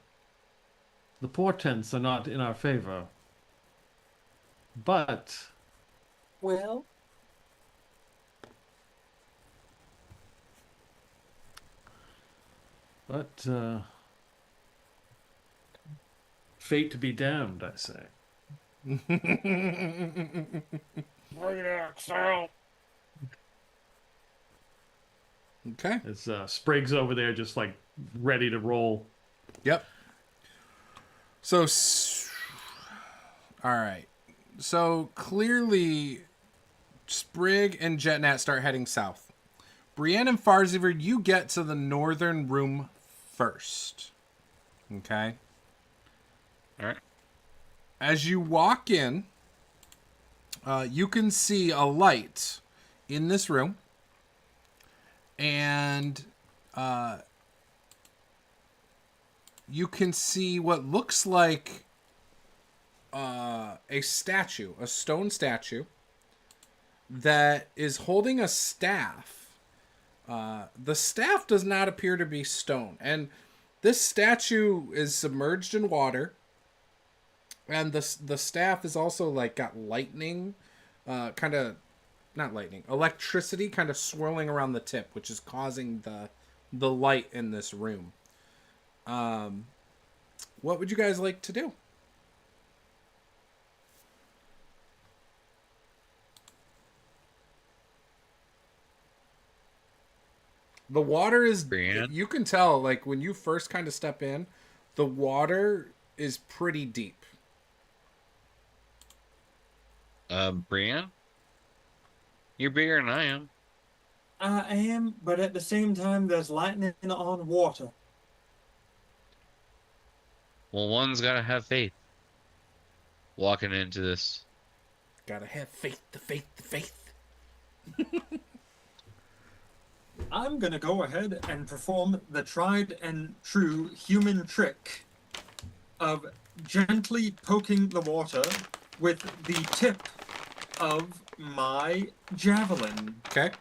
portents are not in our favor. But Well, fate to be damned, I say. Great axe out. Okay. As Sprig's over there, just like ready to roll. Yep. So, all right. So clearly, Sprig and Jetnat start heading south. Brienne and Farziver, you get to the northern room first. Okay. All right. As you walk in, you can see a light in this room. And you can see what looks like a statue, a stone statue, that is holding a staff. The staff does not appear to be stone. And this statue is submerged in water. And the staff is also like got lightning, kind of, not lightning, electricity kind of swirling around the tip, which is causing the light in this room. What would you guys like to do? The water is, Brienne? you can tell, like, when you first kind of step in, the water is pretty deep. Brienne? You're bigger than I am. I am, but at the same time, there's lightning on water. Well, one's gotta have faith. Walking into this. Gotta have faith, the faith, the faith. I'm gonna go ahead and perform the tried and true human trick of gently poking the water with the tip of my javelin. Okay.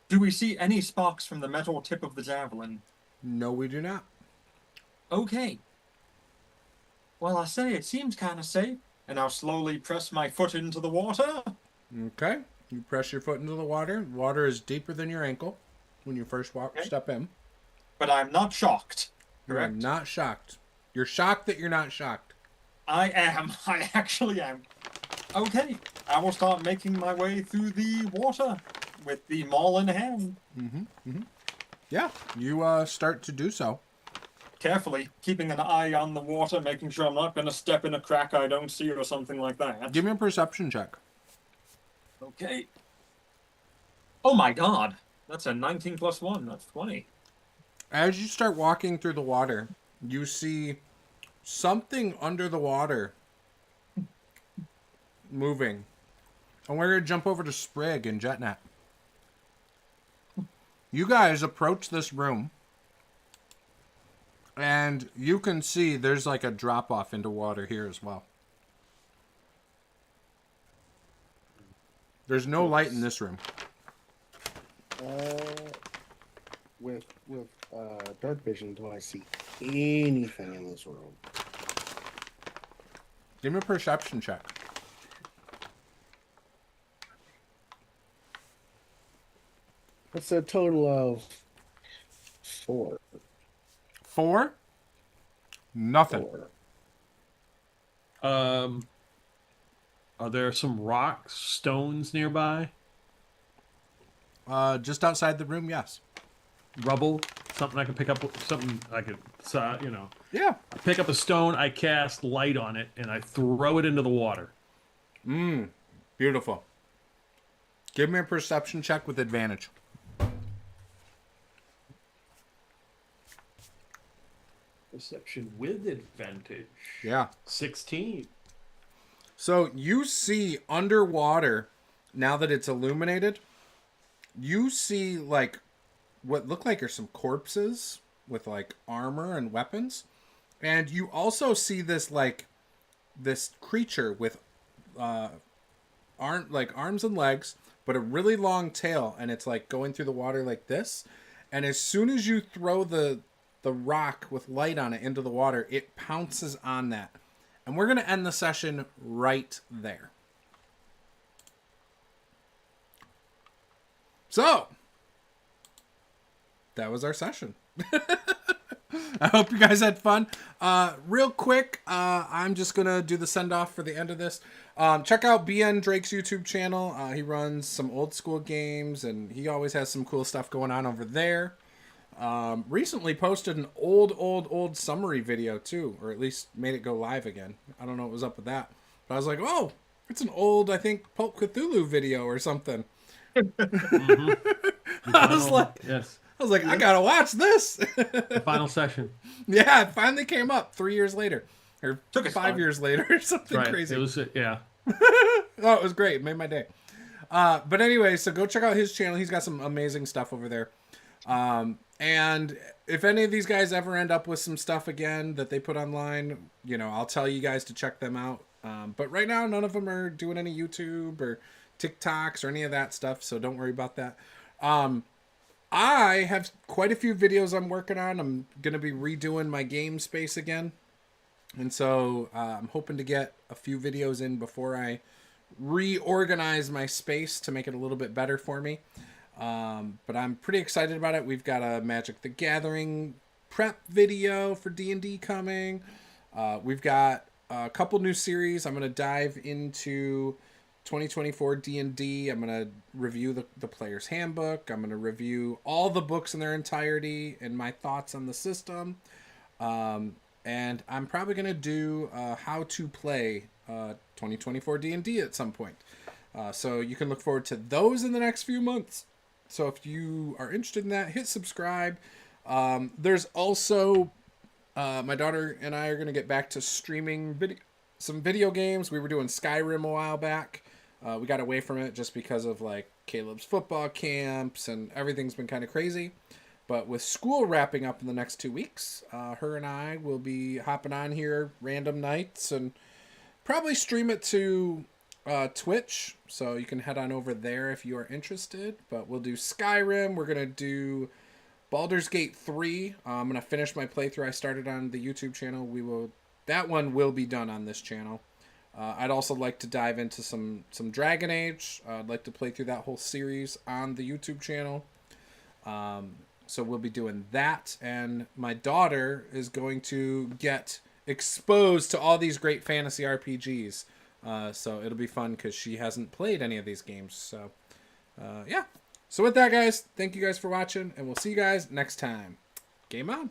Do we see any sparks from the metal tip of the javelin? No, we do not. Okay. Well, I say it seems kind of safe, and I'll slowly press my foot into the water. Okay. You press your foot into the water. Water is deeper than your ankle when you first step in. But I'm not shocked. You are Correct? not shocked. You're shocked that you're not shocked. I am. I actually am. Okay. I will start making my way through the water with the maul in hand. Yeah, you start to do so. Carefully, keeping an eye on the water, making sure I'm not going to step in a crack I don't see or something like that. Give me a perception check. Okay. Oh my god. That's a 19 plus 1. That's 20. As you start walking through the water, you see something under the water moving. And we're going to jump over to Sprig and Jetnat. You guys approach this room, and you can see there's like a drop-off into water here as well. There's no light in this room. With dark vision, do I see anything in this room? Give me a perception check. That's a total of 4. 4? Nothing. 4. Are there some rocks, stones nearby? Just outside the room, yes. Rubble? Something I can pick up? Something I could, Yeah. I pick up a stone, I cast light on it, and I throw it into the water. Beautiful. Give me a perception check with advantage. Perception with advantage. Yeah. 16. So you see underwater, now that it's illuminated, you see like what look like are some corpses with like armor and weapons. And you also see this like this creature with arms and legs, but a really long tail, and it's like going through the water like this. And as soon as you throw the rock with light on it into the water, it pounces on that. And we're going to end the session right there. So, that was our session. I hope you guys had fun. Real quick, I'm just gonna do the send off for the end of this. Check out BN Drake's YouTube channel. He runs some old school games, and he always has some cool stuff going on over there. Recently posted an old summary video too, or at least made it go live again. I don't know what was up with that, but I was like, oh, it's an old, I think, Pulp Cthulhu video or something. I was like, yes, I gotta watch this. the final session. Yeah, it finally came up 3 years later, or Took us 5 time. years later, or something Right. crazy. It was yeah. Oh, it was great. It made my day. But anyway, so go check out his channel. He's got some amazing stuff over there. And if any of these guys ever end up with some stuff again that they put online, you know, I'll tell you guys to check them out. But right now, none of them are doing any YouTube or TikToks or any of that stuff, so don't worry about that. I have quite a few videos I'm working on. I'm going to be redoing my game space again. And so I'm hoping to get a few videos in before I reorganize my space to make it a little bit better for me. But I'm pretty excited about it. We've got a Magic the Gathering prep video for D&D coming. We've got a couple new series. I'm going to dive into 2024 D&D. I'm going to review the player's handbook. I'm going to review all the books in their entirety and my thoughts on the system. And I'm probably going to do how to play 2024 D&D at some point. So you can look forward to those in the next few months. So if you are interested in that, hit subscribe. There's also my daughter and I are going to get back to streaming some video games. We were doing Skyrim a while back. We got away from it just because of like Caleb's football camps and everything's been kind of crazy. But with school wrapping up in the next 2 weeks, her and I will be hopping on here random nights and probably stream it to Twitch. So you can head on over there if you are interested. But we'll do Skyrim. We're going to do Baldur's Gate 3. I'm going to finish my playthrough I started on the YouTube channel. That one will be done on this channel. I'd also like to dive into some Dragon Age. I'd like to play through that whole series on the YouTube channel. So we'll be doing that, and my daughter is going to get exposed to all these great fantasy RPGs. So it'll be fun because she hasn't played any of these games. So, yeah. So with that, guys, thank you guys for watching, and we'll see you guys next time. Game on.